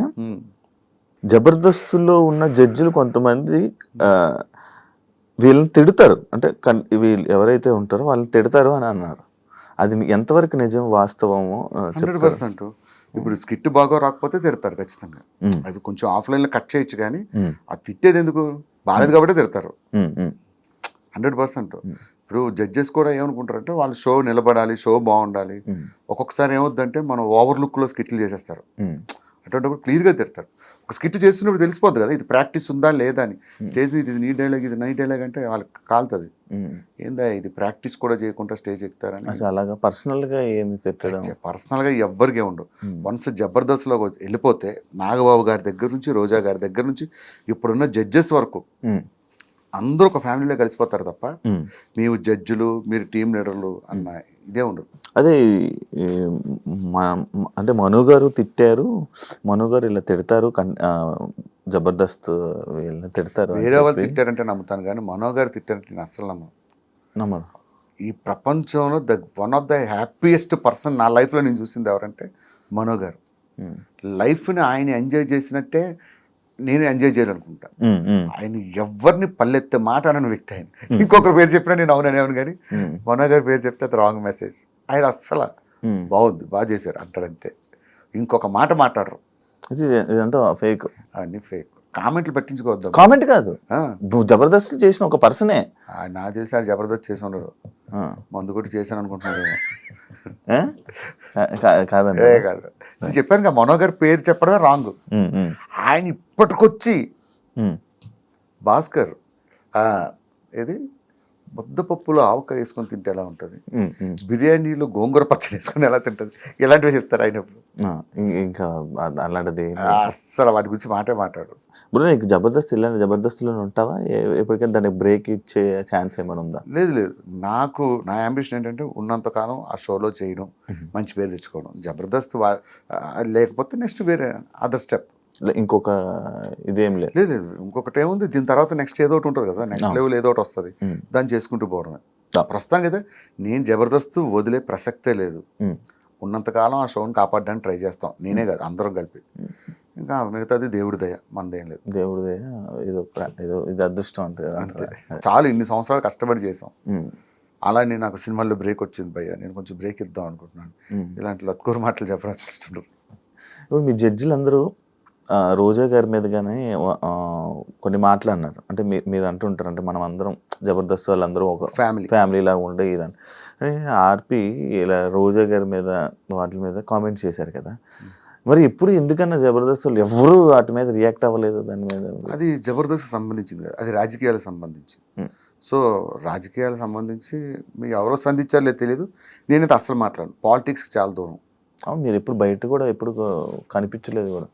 Speaker 2: జబర్దస్తులో ఉన్న జడ్జిలు కొంతమంది వీళ్ళని తిడతారు, అంటే వీళ్ళు ఎవరైతే ఉంటారో వాళ్ళని తిడతారు అని అన్నారు. అది ఎంతవరకు నిజం, వాస్తవమో?
Speaker 3: 100%. ఇప్పుడు స్కిట్ బాగా రాకపోతే తిడతారు ఖచ్చితంగా. అది కొంచెం ఆఫ్లైన్లో కట్ చేయొచ్చు, కానీ అది తిట్టేది ఎందుకు, బాగాలేదు కాబట్టి తిడతారు. 100%. ఇప్పుడు జడ్జెస్ కూడా ఏమనుకుంటారంటే, వాళ్ళు షో నిలబడాలి, షో బాగుండాలి. ఒక్కొక్కసారి ఏమవుద్దంటే, మనం ఓవర్ లుక్లో స్కిట్లు చేసేస్తారు. అటువంటిప్పుడు క్లియర్గా తిడతారు. ఒక స్కిట్ చేస్తున్నప్పుడు తెలిసిపోద్ది కదా, ఇది ప్రాక్టీస్ ఉందా లేదా అని. స్టేజ్ మీద ఇది నీ డైలాగ్, ఇది నై డైలాగ్ అంటే వాళ్ళకి కాలుతుంది. ఏందా ఇది ప్రాక్టీస్ కూడా చేయకుండా స్టేజ్ ఎక్కుతారని.
Speaker 2: అలాగా పర్సనల్గా ఏమి తిట్టడం,
Speaker 3: పర్సనల్గా ఎవ్వరికే ఉండవు. వన్స్ జబర్దస్త్లో వెళ్ళిపోతే, నాగబాబు గారి దగ్గర నుంచి, రోజా గారి దగ్గర నుంచి, ఇప్పుడున్న జడ్జెస్ వరకు అందరూ ఒక ఫ్యామిలీలో కలిసిపోతారు తప్ప, మేము జడ్జిలు, మీరు టీం లీడర్లు అన్న ఇదే ఉండదు.
Speaker 2: అదే అంటే మను గారు తిట్టారు, మను గారు ఇలా తిడతారు, జబర్దస్త్ వీళ్ళని తిడతారు.
Speaker 3: వేరే వాళ్ళు తిట్టారంటే నమ్ముతాను, కానీ మనో గారు తిట్టారంటే నేను అస్సలు
Speaker 2: నమ్మను.
Speaker 3: ఈ ప్రపంచంలో one of the happiest person నా లైఫ్లో నేను చూసింది ఎవరంటే మనో గారు. లైఫ్ని ఆయన ఎంజాయ్ చేసినట్టే నేను ఎంజాయ్ చేయాలనుకుంటా. ఆయన ఎవరిని పల్లెత్తే మాట అనని వ్యక్తి ఆయన. ఇంకొకరి పేరు చెప్పినా నేను అవును, కానీ మనో గారి పేరు చెప్తే అది రాంగ్ మెసేజ్. ఆయన అస్సలు బాగుంది, బాగా చేశారు అంటాడంతే. ఇంకొక మాట మాట్లాడరు.
Speaker 2: ఇదంతా ఫేక్,
Speaker 3: అన్నీ ఫేక్. కామెంట్లు పట్టించుకోవద్దాం.
Speaker 2: కామెంట్ కాదు,
Speaker 3: ఆ,
Speaker 2: నువ్వు జబర్దస్త్ చేసిన ఒక పర్సనే.
Speaker 3: నాకు తెలిసి ఆడు జబర్దస్త్ చేసి ఉండడు, మందు కొట్టి చేశాను అనుకుంటున్నాడు.
Speaker 2: కాదండి.
Speaker 3: కాదు, నేను చెప్పాను కదా, మనో గారి పేరు చెప్పడమే రాంగ్. ఆయన ఇప్పటికొచ్చి భాస్కర్ ఏది ముద్దపప్పులో ఆవకాయ వేసుకొని తింటే ఎలా ఉంటుంది, బిర్యానీలో గోంగూర పచ్చడి వేసుకొని ఎలా తింటుంది, ఇలాంటివి చెప్తారు ఆయన.
Speaker 2: ఇంకా అలాంటిది
Speaker 3: అస్సలు వాటి గురించి మాట్లాడు.
Speaker 2: ఇప్పుడు నీకు జబర్దస్త్ ఇలాంటి జబర్దస్త్లో ఉంటావా, ఎప్పటికైనా దానికి బ్రేక్ ఇచ్చే ఛాన్స్ ఏమైనా ఉందా?
Speaker 3: లేదు, నాకు నా అంబిషన్ ఏంటంటే ఉన్నంతకాలం ఆ షోలో చేయడం, మంచి పేరు తెచ్చుకోవడం. జబర్దస్త్ లేకపోతే నెక్స్ట్ వేరే అదర్ స్టెప్.
Speaker 2: ఇంకొక ఇదేం లేదు.
Speaker 3: లేదు, ఇంకొకటి ఏముంది, దీని తర్వాత నెక్స్ట్ ఏదో ఒకటి ఉంటుంది కదా, నెక్స్ట్ లెవెల్ ఏదో ఒకటి వస్తుంది, దాన్ని చేసుకుంటూ పోవడమే. ప్రస్తుతం కదా నేను జబర్దస్త్ వదిలే ప్రసక్తే లేదు. ఉన్నంతకాలం ఆ షోని కాపాడడానికి ట్రై చేస్తాం, నేనే కాదు అందరం కలిపి. ఇంకా మిగతాది దేవుడి దయ, మనదేం లేదు.
Speaker 2: దేవుడి దయ, ఏదో ఇది అదృష్టం ఉంటుంది
Speaker 3: అంతే. చాలు, ఇన్ని సంవత్సరాలు కష్టపడి చేసాం. అలానే నాకు సినిమాల్లో బ్రేక్ వచ్చింది భయ్య, నేను కొంచెం బ్రేక్ ఇద్దాం అనుకుంటున్నాను. ఇలాంటి లత్కూరు మాటలు చెప్పడానికి ఇష్టం.
Speaker 2: ఇప్పుడు మీ జడ్జిలు అందరూ రోజా గారి మీద కానీ కొన్ని మాటలు అన్నారు. అంటే మీరు అంటుంటారు, అంటే మనం అందరం జబర్దస్త్ వాళ్ళందరూ ఒక ఫ్యామిలీ లాగా ఉండే ఇదని. ఆర్పి ఇలా రోజా గారి మీద వాటి మీద కామెంట్స్ చేశారు కదా, మరి ఇప్పుడు ఎందుకన్నా జబర్దస్త్ వాళ్ళు ఎవరు వాటి మీద రియాక్ట్ అవ్వలేదు? దాని మీద
Speaker 3: అది జబర్దస్త్ సంబంధించింది కదా, అది రాజకీయాలకు సంబంధించి. సో రాజకీయాలకు సంబంధించి మీరు ఎవరో స్పందించారో లేదు తెలియదు, నేనైతే అసలు మాట్లాడను. పాలిటిక్స్కి చాలా దూరం.
Speaker 2: అవును, మీరు ఎప్పుడు బయట కూడా ఎప్పుడు కనిపించలేదు కూడా.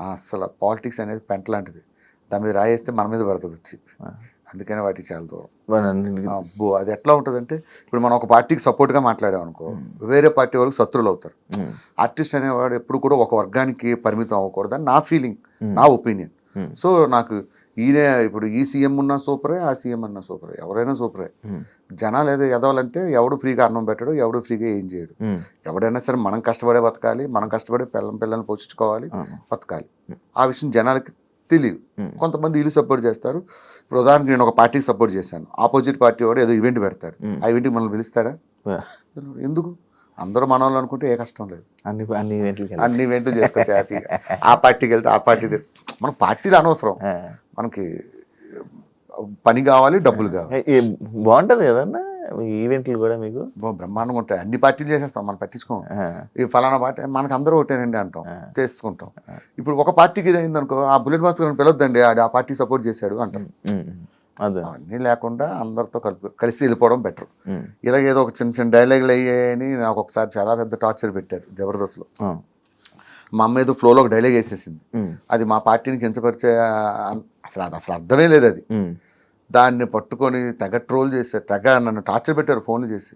Speaker 3: అసలు పాలిటిక్స్ అనేది పెంట లాంటిది, దాని మీద రాయేస్తే మన మీద పడుతుంది వచ్చి, అందుకనే వాటికి చాలా దూరం. అబ్బో, అది ఎట్లా ఉంటుందంటే, ఇప్పుడు మనం ఒక పార్టీకి సపోర్ట్గా మాట్లాడాం అనుకో, వేరే పార్టీ వాళ్ళకి శత్రువులు అవుతారు. ఆర్టిస్ట్ అనేవాడు ఎప్పుడు కూడా ఒక వర్గానికి పరిమితం అవ్వకూడదని నా ఫీలింగ్, నా ఒపీనియన్. సో నాకు ఈయన ఇప్పుడు ఈ సీఎం ఉన్నా సూపరే, ఆ సీఎం అన్నా సూపరే, ఎవరైనా సూపరే. జనాలు ఏదో ఎదవాలంటే ఎవడు ఫ్రీగా అన్నం పెట్టడు, ఎవడు ఫ్రీగా ఏం చేయడు. ఎవడైనా సరే మనం కష్టపడే బతకాలి, మనం కష్టపడే పిల్లల్ని పోషించుకోవాలి, బతకాలి. ఆ విషయం జనాలకి తెలియదు. కొంతమంది వీళ్ళు సపోర్ట్ చేస్తారు. ఇప్పుడు ఉదాహరణకి నేను ఒక పార్టీకి సపోర్ట్ చేశాను, ఆపోజిట్ పార్టీ వాడు ఏదో ఈవెంట్ పెడతాడు, ఆ ఈవెంట్కి మనల్ని పిలుస్తాడా? ఎందుకు? అందరూ మన వాళ్ళు అనుకుంటే ఏ కష్టం లేదు, అన్ని ఈవెంట్లు చేసుకోవచ్చు హ్యాపీగా. ఆ పార్టీకి వెళ్తే ఆ పార్టీ మనకు పార్టీలు అనవసరం, మనకి పని కావాలి, డబ్బులు కావాలి.
Speaker 2: బాగుంటుంది కదన్నా ఈవెంట్లు కూడా మీకు
Speaker 3: బ్రహ్మాండంగా ఉంటాయి. అన్ని పార్టీలు చేసేస్తాం, మనం పట్టించుకోం. ఈ ఫలానా పార్టీ మనకు అందరూ ఒకటేనండి అంటాం, చేసుకుంటాం. ఇప్పుడు ఒక పార్టీకి ఇది అయిందనుకో, ఆ బుల్లెట్ మాస్టర్ పిలవద్దండి, ఆ పార్టీ సపోర్ట్ చేశాడు అంటాం. అన్నీ లేకుండా అందరితో కలిసి వెళ్ళిపోవడం బెటర్. ఇలాగ ఏదో ఒక చిన్న చిన్న డైలాగులు అయ్యాయని నాకు ఒకసారి చాలా పెద్ద టార్చర్ పెట్టారు జబర్దస్త్లో. మా అమ్మ ఏదో ఫ్లోలో ఒక డైలాగ్ వేసేసింది, అది మా పార్టీని కించపరిచే, అసలు అర్థమే లేదు అది. దాన్ని పట్టుకొని తెగ ట్రోల్ చేశారు, తెగ నన్ను టార్చర్ పెట్టారు ఫోన్లు చేసి.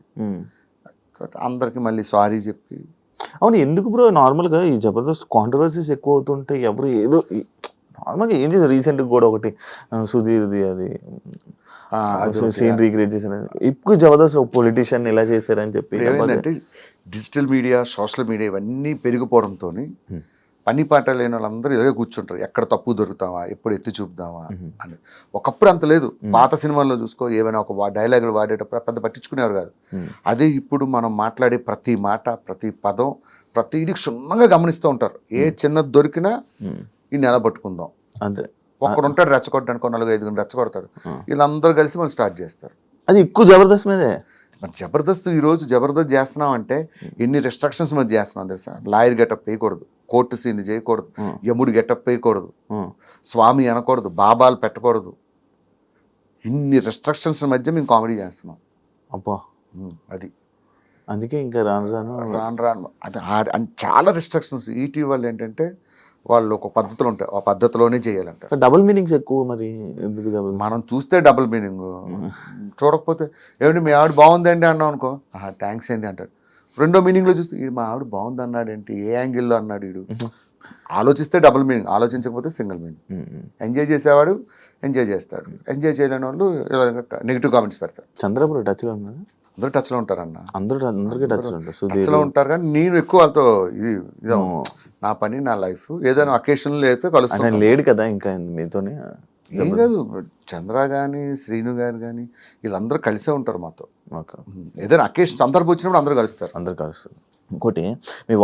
Speaker 3: అందరికి మళ్ళీ సారీ చెప్పి.
Speaker 2: అవును, ఎందుకు బ్రో నార్మల్గా ఈ జబర్దస్త్ కాంట్రవర్సీస్ ఎక్కువ అవుతుంటే ఎవరు ఏదో నార్మల్గా ఏం చేశారు? రీసెంట్గా కూడా ఒకటి సుధీర్ది అది సీన్ రీక్రియేట్ చేశారు. ఇప్పుడు జబర్దస్త్ ఒక పొలిటీషియన్ ఇలా చేశారని చెప్పి.
Speaker 3: ఏమైందంటే డిజిటల్ మీడియా, సోషల్ మీడియా ఇవన్నీ పెరిగిపోవడంతో పని పాట లేని వాళ్ళందరూ ఇలాగే కూర్చుంటారు, ఎక్కడ తప్పు దొరుకుతావా, ఎప్పుడు ఎత్తి చూపుదామా అని. ఒకప్పుడు అంత లేదు. పాత సినిమాల్లో చూసుకో, ఏమైనా ఒక డైలాగులు వాడేటప్పుడు పెద్ద పట్టించుకునేవారు కాదు. అదే ఇప్పుడు మనం మాట్లాడే ప్రతి మాట, ప్రతి పదం, ప్రతిదీ క్షుణ్ణంగా గమనిస్తూ ఉంటారు. ఏ చిన్నది దొరికినా ఈ నెల పట్టుకుందాం అంతే. ఒక్కడు ఉంటాడు రెచ్చగొట్టడానికి, 4-5 రెచ్చగొడతాడు, వీళ్ళందరూ కలిసి మనం స్టార్ట్ చేస్తారు.
Speaker 2: అది ఎక్కువ జబర్దస్త్ మీదే.
Speaker 3: మరి జబర్దస్త్ ఈరోజు జబర్దస్త్ చేస్తున్నాం అంటే ఎన్ని రెస్ట్రిక్షన్స్ మధ్య చేస్తున్నాం తెలుసా? లాయర్ గెటప్ వేయకూడదు, కోర్టు సీన్ చేయకూడదు, యముడు గెటప్ వేయకూడదు, స్వామి అనకూడదు, బాబాలు పెట్టకూడదు. ఇన్ని రెస్ట్రిక్షన్స్ మధ్య మేము కామెడీ చేస్తున్నాం.
Speaker 2: అబ్బా,
Speaker 3: అది
Speaker 2: అందుకే ఇంకా రాను
Speaker 3: అది చాలా రెస్ట్రిక్షన్స్. ఈటీవీ వాళ్ళు ఏంటంటే వాళ్ళు ఒక పద్ధతులు ఉంటాయి, ఆ పద్ధతిలోనే చేయాలంట.
Speaker 2: డబుల్ మీనింగ్స్ ఎక్కువ. మరి ఎందుకు
Speaker 3: మనం చూస్తే డబుల్ మీనింగ్, చూడకపోతే ఏమిటి మీ ఆవిడ బాగుందండి అన్నాం అనుకో, థ్యాంక్స్ అండి అంటాడు. రెండో మీనింగ్లో చూస్తే మా ఆవిడ బాగుంది అన్నాడు ఏంటి, ఏ యాంగిల్లో అన్నాడు వీడు. ఆలోచిస్తే డబుల్ మీనింగ్, ఆలోచించకపోతే సింగిల్ మీనింగ్. ఎంజాయ్ చేసేవాడు ఎంజాయ్ చేస్తాడు, ఎంజాయ్ చేయలేని వాళ్ళు ఇలా నెగిటివ్ కామెంట్స్ పెడతారు.
Speaker 2: చంద్రబాబు టచ్లో ఉన్నారు,
Speaker 3: అందరూ టచ్లో ఉంటారన్న,
Speaker 2: అందరికీ
Speaker 3: టచ్లో ఉంటారు. కానీ నేను ఎక్కువ వాళ్ళతో ఇది నా పని, నా లైఫ్, ఏదైనా అకేషన్లో అయితే కలుస్తాను.
Speaker 2: లేడు కదా ఇంకా మీతోనే.
Speaker 3: ఏం కాదు, చంద్ర కానీ శ్రీను గారు కానీ వీళ్ళందరూ కలిసే ఉంటారు మాతో. ఏదైనా అకేషన్ సందర్భం వచ్చినప్పుడు అందరూ కలుస్తారు.
Speaker 2: ఇంకోటి మీ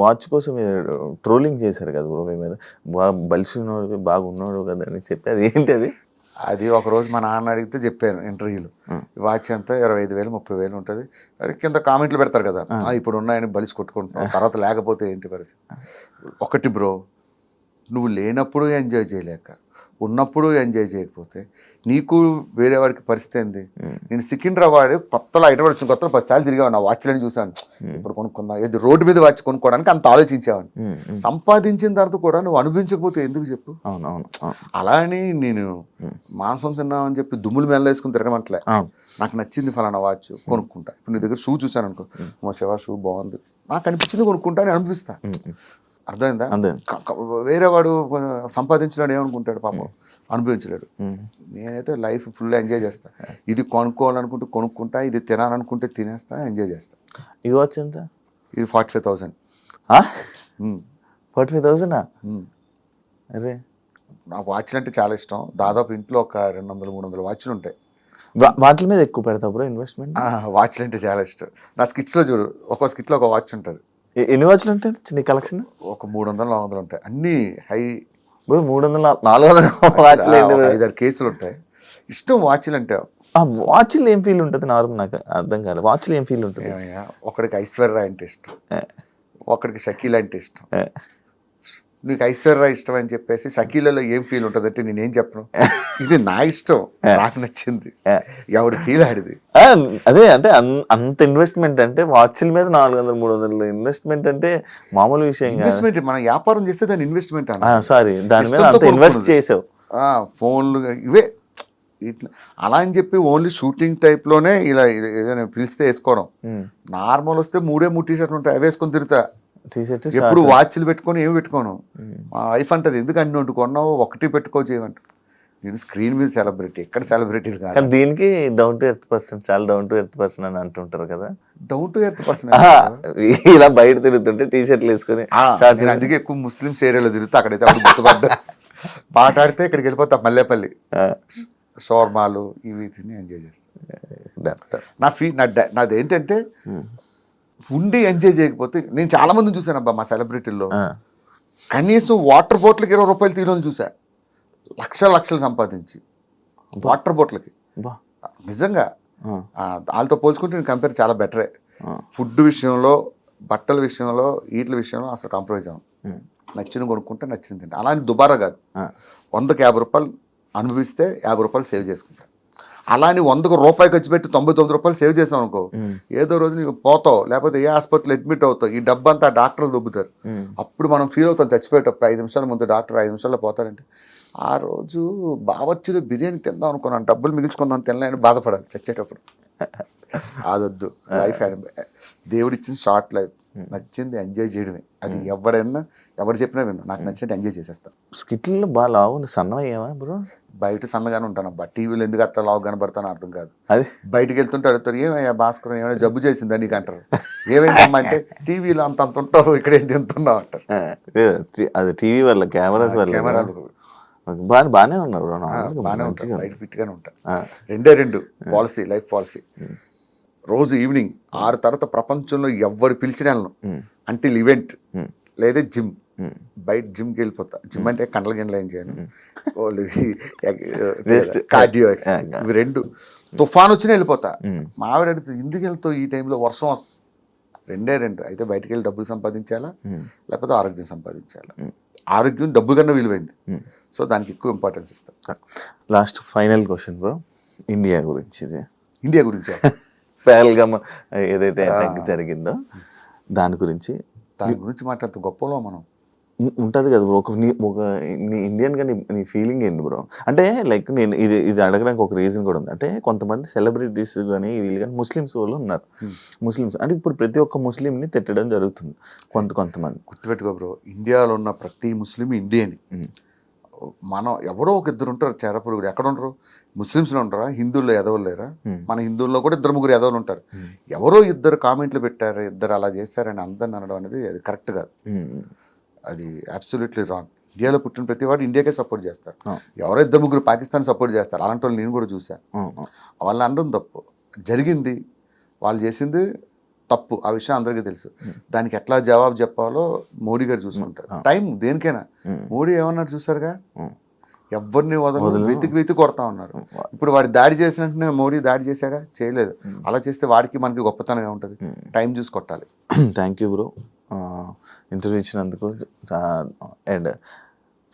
Speaker 2: వాచ్ కోసం మీరు ట్రోలింగ్ చేశారు కదా బ్రో మీ మీద, బాగా బలిసినోడు బాగా ఉన్నాడు కదా అని చెప్పి, అది ఏంటి అది?
Speaker 3: అది ఒకరోజు మా నాన్న అడిగితే చెప్పాను ఇంటర్వ్యూలో, వాచ్ అంతా 25,000 30,000 ఉంటుంది. అది కింద కామెంట్లు పెడతారు కదా, ఇప్పుడు ఉన్నాయని బలిసి కొట్టుకుంటున్నాం, తర్వాత లేకపోతే ఏంటి పరిస్థితి. ఒకటి బ్రో, నువ్వు లేనప్పుడు ఎంజాయ్ చేయలేక ఉన్నప్పుడు ఎంజాయ్ చేయకపోతే నీకు వేరే వాడికి పరిస్థితి ఏంది? నేను సికింద్రాబాద్ కొత్తలో ఐటమ్ వచ్చిన కొత్తలో 10 సార్లు తిరిగాను, నా వాచ్లని చూసాను, ఇప్పుడు కొనుక్కుందాం, ఏది రోడ్డు మీద వాచ్ కొనుక్కోవడానికి అంత ఆలోచించేవాడిని. సంపాదించిన తర్వాత కూడా నువ్వు అనుభవించకపోతే ఎందుకు చెప్పు?
Speaker 2: అవునవును.
Speaker 3: అలా అని నేను మాంసం తిన్నామని చెప్పి దుమ్ములు మెల్ల వేసుకుని తిరగమంటలే. నాకు నచ్చింది ఫలానా వాచ్ కొనుక్కుంటా. ఇప్పుడు నీ దగ్గర షూ చూసాను అనుకో, మా శివ షూ బాగుంది, నాకు అనిపించింది కొనుక్కుంటా అని అనుభవిస్తా. అర్థమైందా? వేరే వాడు సంపాదించలేడు, ఏమనుకుంటాడు పాపం, అనుభవించలేడు. నేనైతే లైఫ్ ఫుల్ ఎంజాయ్ చేస్తా. ఇది కొనుక్కోవాలనుకుంటే కొనుక్కుంటా, ఇది తినాలనుకుంటే తినేస్తా, ఎంజాయ్ చేస్తా.
Speaker 2: ఈ వాచ్ ఎంత?
Speaker 3: ఇది 45,000.
Speaker 2: 45,000? అరే,
Speaker 3: నాకు వాచ్లు అంటే చాలా ఇష్టం. దాదాపు ఇంట్లో ఒక 200-300 వాచ్లు ఉంటాయి.
Speaker 2: వాటి మీద ఎక్కువ పెడతావు బ్రో ఇన్వెస్ట్మెంట్?
Speaker 3: వాచ్లు అంటే చాలా ఇష్టం. నా స్కిట్స్లో చూడు, ఒక్కో స్కిట్లో ఒక వాచ్ ఉంటుంది.
Speaker 2: ఎన్ని వాచ్లు ఉంటాయి చిన్న కలెక్షన్?
Speaker 3: ఒక 300-400 ఉంటాయి, అన్నీ హై.
Speaker 2: 300-400 వాచ్లు
Speaker 3: 5-6 కేసులు ఉంటాయి. ఇష్టం వాచ్లు అంటే.
Speaker 2: వాచ్లు ఏం ఫీల్ ఉంటుంది? నార్మల్ నాకు అర్థం కాలేదు, వాచ్లు ఏం ఫీల్ ఉంటుంది?
Speaker 3: ఒకడికి ఐశ్వర్య అంటే ఇష్టం, ఒకడికి షకీల్ అంటే ఇష్టం. నీకు ఐశ్వర్య ఇష్టం అని చెప్పేసి షకీలలో ఏం ఫీల్ ఉంటుంది అంటే నేనేం చెప్పను, ఇది నా ఇష్టం, నాకు నచ్చింది, ఎవడి ఫీల్ ఆడిది.
Speaker 2: అదే అంటే అంత ఇన్వెస్ట్మెంట్ అంటే వాచ్ల మీద 400-300 ఇన్వెస్ట్మెంట్ అంటే మామూలు విషయం.
Speaker 3: ఇన్వెస్ట్మెంట్ మనం వ్యాపారం చేస్తే దాని ఇన్వెస్ట్మెంట్ అన్న.
Speaker 2: సారీ, దాని మీద అంత ఇన్వెస్ట్ చేసావు.
Speaker 3: ఫోన్లు ఇవే ఇట్లా అలా అని చెప్పి ఓన్లీ షూటింగ్ టైప్లోనే ఇలా ఏదైనా పిలిస్తే వేసుకోవడం. నార్మల్ వస్తే 3 టీ-షర్ట్లు ఉంటాయి, అవి వేసుకొని తిరుగుతా. ఎప్పుడు వాచ్లు పెట్టుకొని ఏమి పెట్టుకోను. మా వైఫ్ అంటది, ఎందుకు అన్ని వండుకున్నావు, ఒకటి పెట్టుకో చేయమంట. నేను స్క్రీన్ మీద సెలబ్రిటీ, ఎక్కడ సెలబ్రిటీలు కాదు.
Speaker 2: దీనికి డౌన్ టు ఎర్త్ పర్సన్, చాలా డౌన్ టు ఎర్త్ పర్సన్ అని అంటుంటారు కదా.
Speaker 3: డౌన్ టు ఎర్త్ పర్సన్
Speaker 2: ఇలా బయట తిరుగుతుంటే టీ-షర్ట్లు వేసుకొని,
Speaker 3: అందుకే ఎక్కువ ముస్లిమ్స్ ఏరియాలో తిరుగుతా. అక్కడైతే అప్పుడు గుర్తుపడ్డా, పాట ఆడితే ఇక్కడికి వెళ్ళిపోతా, మల్లేపల్లి షోర్మాలు ఇవి తిని ఎంజాయ్ చేస్తాను. నాదేంటంటే ఉండి ఎంజాయ్ చేయకపోతే, నేను చాలా మందిని చూసాను అబ్బా మా సెలబ్రిటీల్లో, కనీసం వాటర్ బాటిల్కి 20 రూపాయలు తీయడం చూసా, లక్షలు సంపాదించి వాటర్ బాటిల్కి. నిజంగా వాళ్ళతో పోల్చుకుంటే నేను కంపేర్ చాలా బెటరే. ఫుడ్ విషయంలో, బట్టల విషయంలో, వీటి విషయంలో అసలు కాంప్రమైజ్ అవ్వను. నచ్చింది కొనుక్కుంటే నచ్చింది తింటా. అలా అని దుబారా కాదు. 100కి 50 రూపాయలు అనుభవిస్తే 50 రూపాయలు సేవ్ చేసుకుంటా. అలా అని 100కు రూపాయి ఖర్చు పెట్టి 99 రూపాయలు సేవ్ చేసాం అనుకో, ఏదో రోజు నీకు పోతావు, లేకపోతే ఏ హాస్పిటల్ అడ్మిట్ అవుతావు, ఈ డబ్బంతా డాక్టర్లు దొబ్బుతారు. అప్పుడు మనం ఫీల్ అవుతాం చచ్చిపోయేటప్పుడు. 5 నిమిషాల ముందు డాక్టర్ 5 నిమిషాల్లో పోతారంటే, ఆ రోజు బావర్చిలో బిర్యానీ తిందాం అనుకున్నాను, డబ్బులు మిగిల్చుకుందాం తినలేని బాధపడాలి చచ్చేటప్పుడు. అదొద్దు. లైఫ్ దేవుడిచ్చిన షార్ట్ లైఫ్, నచ్చింది ఎంజాయ్ చేయడమే. అది ఎవరు చెప్పినా విన్నా, నాకు నచ్చినట్టు ఎంజాయ్ చేసేస్తాను.
Speaker 2: స్కిట్లో బాగా లావు సన్నమయ్యావా బ్రో?
Speaker 3: బయట సన్నగానే ఉంటాను అబ్బా, టీవీలో ఎందుకు అట్లా లావు కనబడతానో అర్థం కాదు.
Speaker 2: అది
Speaker 3: బయటకు వెళ్తుంటే అడుగుతారు, ఏమయ్యా భాస్కర్ ఏమైనా జబ్బు చేసిందా నీకు అంటారు. ఏమైందమ్మా అంటే, టీవీలో అంత ఉంటావు, ఇక్కడ ఏంటి ఎంతున్నావు అంటారు.
Speaker 2: అది టీవీ వల్ల, కెమెరాస్ వల్ల.
Speaker 3: కెమెరాలు
Speaker 2: బాగానే ఉన్నారు,
Speaker 3: బాగానే ఉంటారు, బయట ఫిట్గానే ఉంటారు. 2 పాలసీ, లైఫ్ పాలసీ. రోజు ఈవినింగ్ 6 తర్వాత ప్రపంచంలో ఎవరు పిలిచిన వెళ్ళను, అంటిల్ ఈవెంట్ లేదా జిమ్. బయట జిమ్కి వెళ్ళిపోతా. జిమ్ అంటే కండల గిండలు ఏం చేయను, కార్డియో ఎక్సర్సైజ్. ఇవి 2 తుఫాన్ వచ్చినా వెళ్ళిపోతా. మా ఆవిడ అడిగితే, ఎందుకు వెళ్తావు ఈ టైంలో, వర్షం వస్తుంది. 2 అయితే బయటకు వెళ్ళి డబ్బులు సంపాదించాలా, లేకపోతే ఆరోగ్యం సంపాదించాలా. ఆరోగ్యం డబ్బు కన్నా విలువైంది, సో దానికి ఎక్కువ ఇంపార్టెన్స్ ఇస్తాం.
Speaker 2: Last final question bro, India గురించి.
Speaker 3: ఇండియా గురించి
Speaker 2: పహల్గామ్ ఏదైతే అటాక్ జరిగిందో దాని గురించి
Speaker 3: మాట్లాడుతూ గొప్పలో మనం
Speaker 2: ఉంటుంది కదా బ్రో. ఒక ఇండియన్గా నీ ఫీలింగ్ ఏంటి బ్రో? అంటే లైక్ నేను ఇది అడగడానికి ఒక రీజన్ కూడా ఉంది. అంటే కొంతమంది సెలబ్రిటీస్ కానీ వీళ్ళు కానీ ముస్లిమ్స్ వాళ్ళు ఉన్నారు. ముస్లిమ్స్ అంటే ఇప్పుడు ప్రతి ఒక్క ముస్లింని తిట్టడం జరుగుతుంది కొంతమంది.
Speaker 3: గుర్తుపెట్టుకో బ్రో, ఇండియాలో ఉన్న ప్రతి ముస్లిం ఇండియన్. మనం ఎవరో ఒక 2 ఉంటారు చేరపురుగుడు. ఎక్కడ ఉండరు? ముస్లిమ్స్లో ఉంటారా? హిందువుల్లో ఎదవలు లేరా? మన హిందువుల్లో కూడా 2-3 ఎదవలు ఉంటారు. ఎవరో 2 కామెంట్లు పెట్టారు, 2 అలా చేశారని అందరిని అనడం అనేది అది కరెక్ట్ కాదు. అది అబ్సల్యూట్లీ రాంగ్. ఇండియాలో పుట్టిన ప్రతి వాడు ఇండియాకే సపోర్ట్ చేస్తారు. ఎవరో 2-3 పాకిస్తాన్ సపోర్ట్ చేస్తారు. అలాంటి వాళ్ళు నేను కూడా చూశాను. వాళ్ళు అనడం తప్పు. జరిగింది, వాళ్ళు చేసింది తప్పు, ఆ విషయం అందరికీ తెలుసు. దానికి ఎట్లా జవాబు చెప్పాలో మోడీ గారు చూసుకుంటారు. టైం దేనికైనా. మోడీ ఏమన్నారు చూసారుగా, ఎవరిని వదలదు, వెతికి కొడతా ఉన్నారు. ఇప్పుడు వాడి దాడి చేసినట్టునే మోడీ దాడి చేశాడా? చేయలేదు. అలా చేస్తే వాడికి మనకి గొప్పతనంగా ఉంటుంది. టైం చూసి కొట్టాలి.
Speaker 2: థ్యాంక్ యూ బ్రో, ఇంటర్వ్యూ ఇచ్చినందుకు. అండ్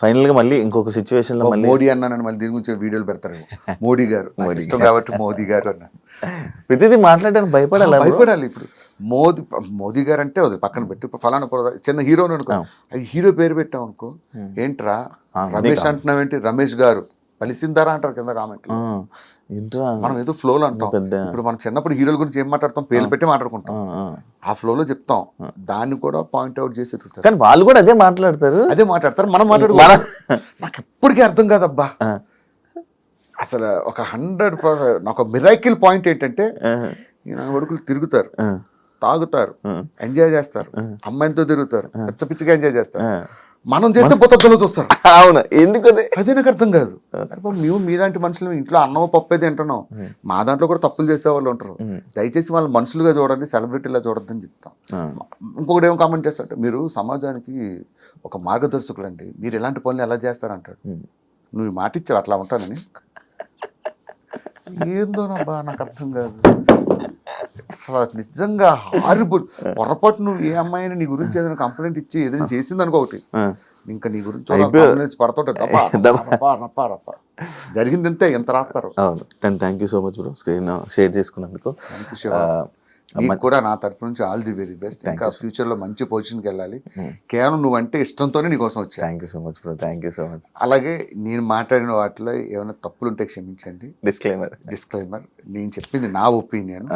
Speaker 2: ఫైనల్గా మళ్ళీ ఇంకొక సిచ్యువేషన్లో మళ్ళీ
Speaker 3: మోడీ అన్నాను, మళ్ళీ దీని గురించి వీడియోలు పెడతారు. మోడీ గారు నాకు ఇష్టం కాబట్టి మోదీ గారు అన్నాను.
Speaker 2: ప్రతిదీ మాట్లాడడానికి
Speaker 3: భయపడాలి. ఇప్పుడు మోదీ గారు అంటే వదిలి పక్కన పెట్టి, ఇప్పుడు ఫలానా చిన్న హీరోని అనుకో, హీరో పేరు పెట్టాం అనుకో, ఏంట్రా రమేష్ అంటున్నావు ఏంటి, రమేష్ గారు పలిసిందారా అంటారు కింద కామెంట్లు. మనం ఏదో ఫ్లోలో అంటాం. ఇప్పుడు మనం చిన్నప్పుడు హీరోల గురించి ఏం మాట్లాడతాం, పేర్లు పెట్టి మాట్లాడుకుంటాం, ఆ ఫ్లోలో చెప్తాం. దాన్ని కూడా పాయింట్ అవుట్ చేసి ఎదుగుతారు.
Speaker 2: కానీ వాళ్ళు కూడా అదే మాట్లాడతారు. మనం మాట్లాడుకోవాలి.
Speaker 3: నాకు ఎప్పటికీ అర్థం కాదబ్బా అసలు. ఒక 100% నాకు మిరాకిల్ పాయింట్ ఏంటంటే, నా కొడుకులు తిరుగుతారు, తాగుతారు, ఎంజాయ్ చేస్తారు, అమ్మాయిలతో తిరుగుతారు, పిచ్చగా ఎంజాయ్ చేస్తారు. మనం చేస్తే పొత్తులో చూస్తారు.
Speaker 2: అవును, ఎందుకు
Speaker 3: అదే నాకు అర్థం కాదు. మేము మీలాంటి మనుషులు ఇంట్లో అన్నం పప్పు తింటున్నాం, మా దాంట్లో కూడా తప్పులు చేసే వాళ్ళు ఉంటారు. దయచేసి వాళ్ళు మనుషులుగా చూడండి, సెలబ్రిటీలా చూడొద్దని చెప్తాం. ఇంకొకటి ఏమో కామెంట్ చేస్తారంటే, మీరు సమాజానికి ఒక మార్గదర్శకులు అండి, మీరు ఎలాంటి పనులు ఎలా చేస్తారంటాడు. నువ్వు మాట ఇచ్చావు అట్లా ఉంటానని. ఏందోనబ్బా నాకు అర్థం కాదు అసలు. నిజంగా హారిబుల్. పొరపాటు నువ్వు ఏ అమ్మాయిని నీ గురించి ఏదైనా కంప్లైంట్ ఇచ్చి ఏదైనా చేసింది అనుకో, ఒకటి ఇంకా నీ గురించి పడుతుంటే జరిగింది అంతే, ఎంత రాస్తారు.
Speaker 2: అవును. Thank you so much bro, screen share చేసుకున్నందుకు.
Speaker 3: నీకు కూడా నా తరపు నుంచి ఆల్ ది వెరీ బెస్ట్. ఇంకా ఫ్యూచర్ లో మంచి పొజిషన్కి వెళ్ళాలి. కేవలం నువ్వంటే ఇష్టంతోనే నీకోసం వచ్చా.
Speaker 2: Thank you so much bro, thank you so much.
Speaker 3: అలాగే నేను మాట్లాడిన వాటిలో ఏమైనా తప్పులు ఉంటే క్షమించండి. డిస్క్లైమర్, నేను చెప్పింది నా opinion.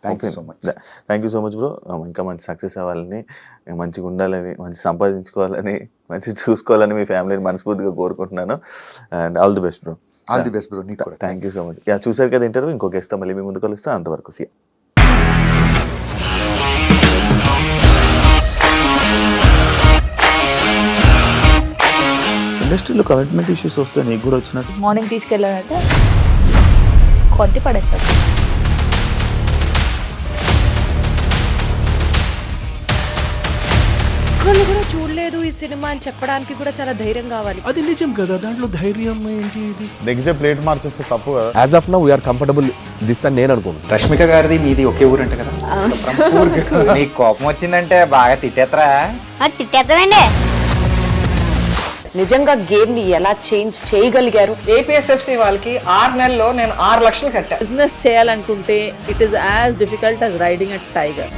Speaker 3: Thank you so much.
Speaker 2: Thank you so much bro. ఇంకా మంచి సక్సెస్ అవ్వాలని, మంచిగా ఉండాలని, మంచి సంపాదించుకోవాలని, మంచి చూసుకోవాలని మీ ఫ్యామిలీని మనస్ఫూర్తిగా కోరుకుంటున్నాను. And all the best bro.
Speaker 3: All the best bro. నీకు కూడా
Speaker 2: థ్యాంక్ యూ సో మచ్. చూసారు కదా ఇంటర్వ్యూ, ఇంకొక ఇస్తా మళ్ళీ మీ ముందు కలుస్తా. అంతవరకు సీ. ఇండస్ట్రీలో కమిట్మెంట్ ఇష్యూస్ వస్తే నీకు కూడా వచ్చినట్టు.
Speaker 4: మార్నింగ్ తీసుకెళ్ళాడంటే కొట్టి పడేశాడు.
Speaker 5: ఒక్కళ్ళు కూడా చూడలేదు ఈ సినిమా అని చెప్పడానికి కూడా చాలా ధైర్యం కావాలి.
Speaker 6: అది నిజం కదా, దాంట్లో ధైర్యం ఏంటి? ఇది
Speaker 2: నెక్స్ట్ డే ప్లేట్ మార్చేస్తే తప్పు కదా.
Speaker 7: As of now we are comfortable this అని నేను అనుకుంటున్నాను.
Speaker 8: రష్మిక గారిది మీది ఒకే ఊరు అంట కదా. నీకు కోపం వచ్చిందంటే బాగా తిట్టేత్తరా?
Speaker 9: తిట్టేద్దామండి.
Speaker 5: నిజంగా గేమ్ ని ఎలా చేంజ్ చేయగలిగారు?
Speaker 10: ఏపీఎస్ఎఫ్సి వాళ్ళకి 6 నెలల్లో నేను 6 లక్షలు కట్టా.
Speaker 4: బిజినెస్ చేయాలనుకుంటే it is as difficult as riding a tiger.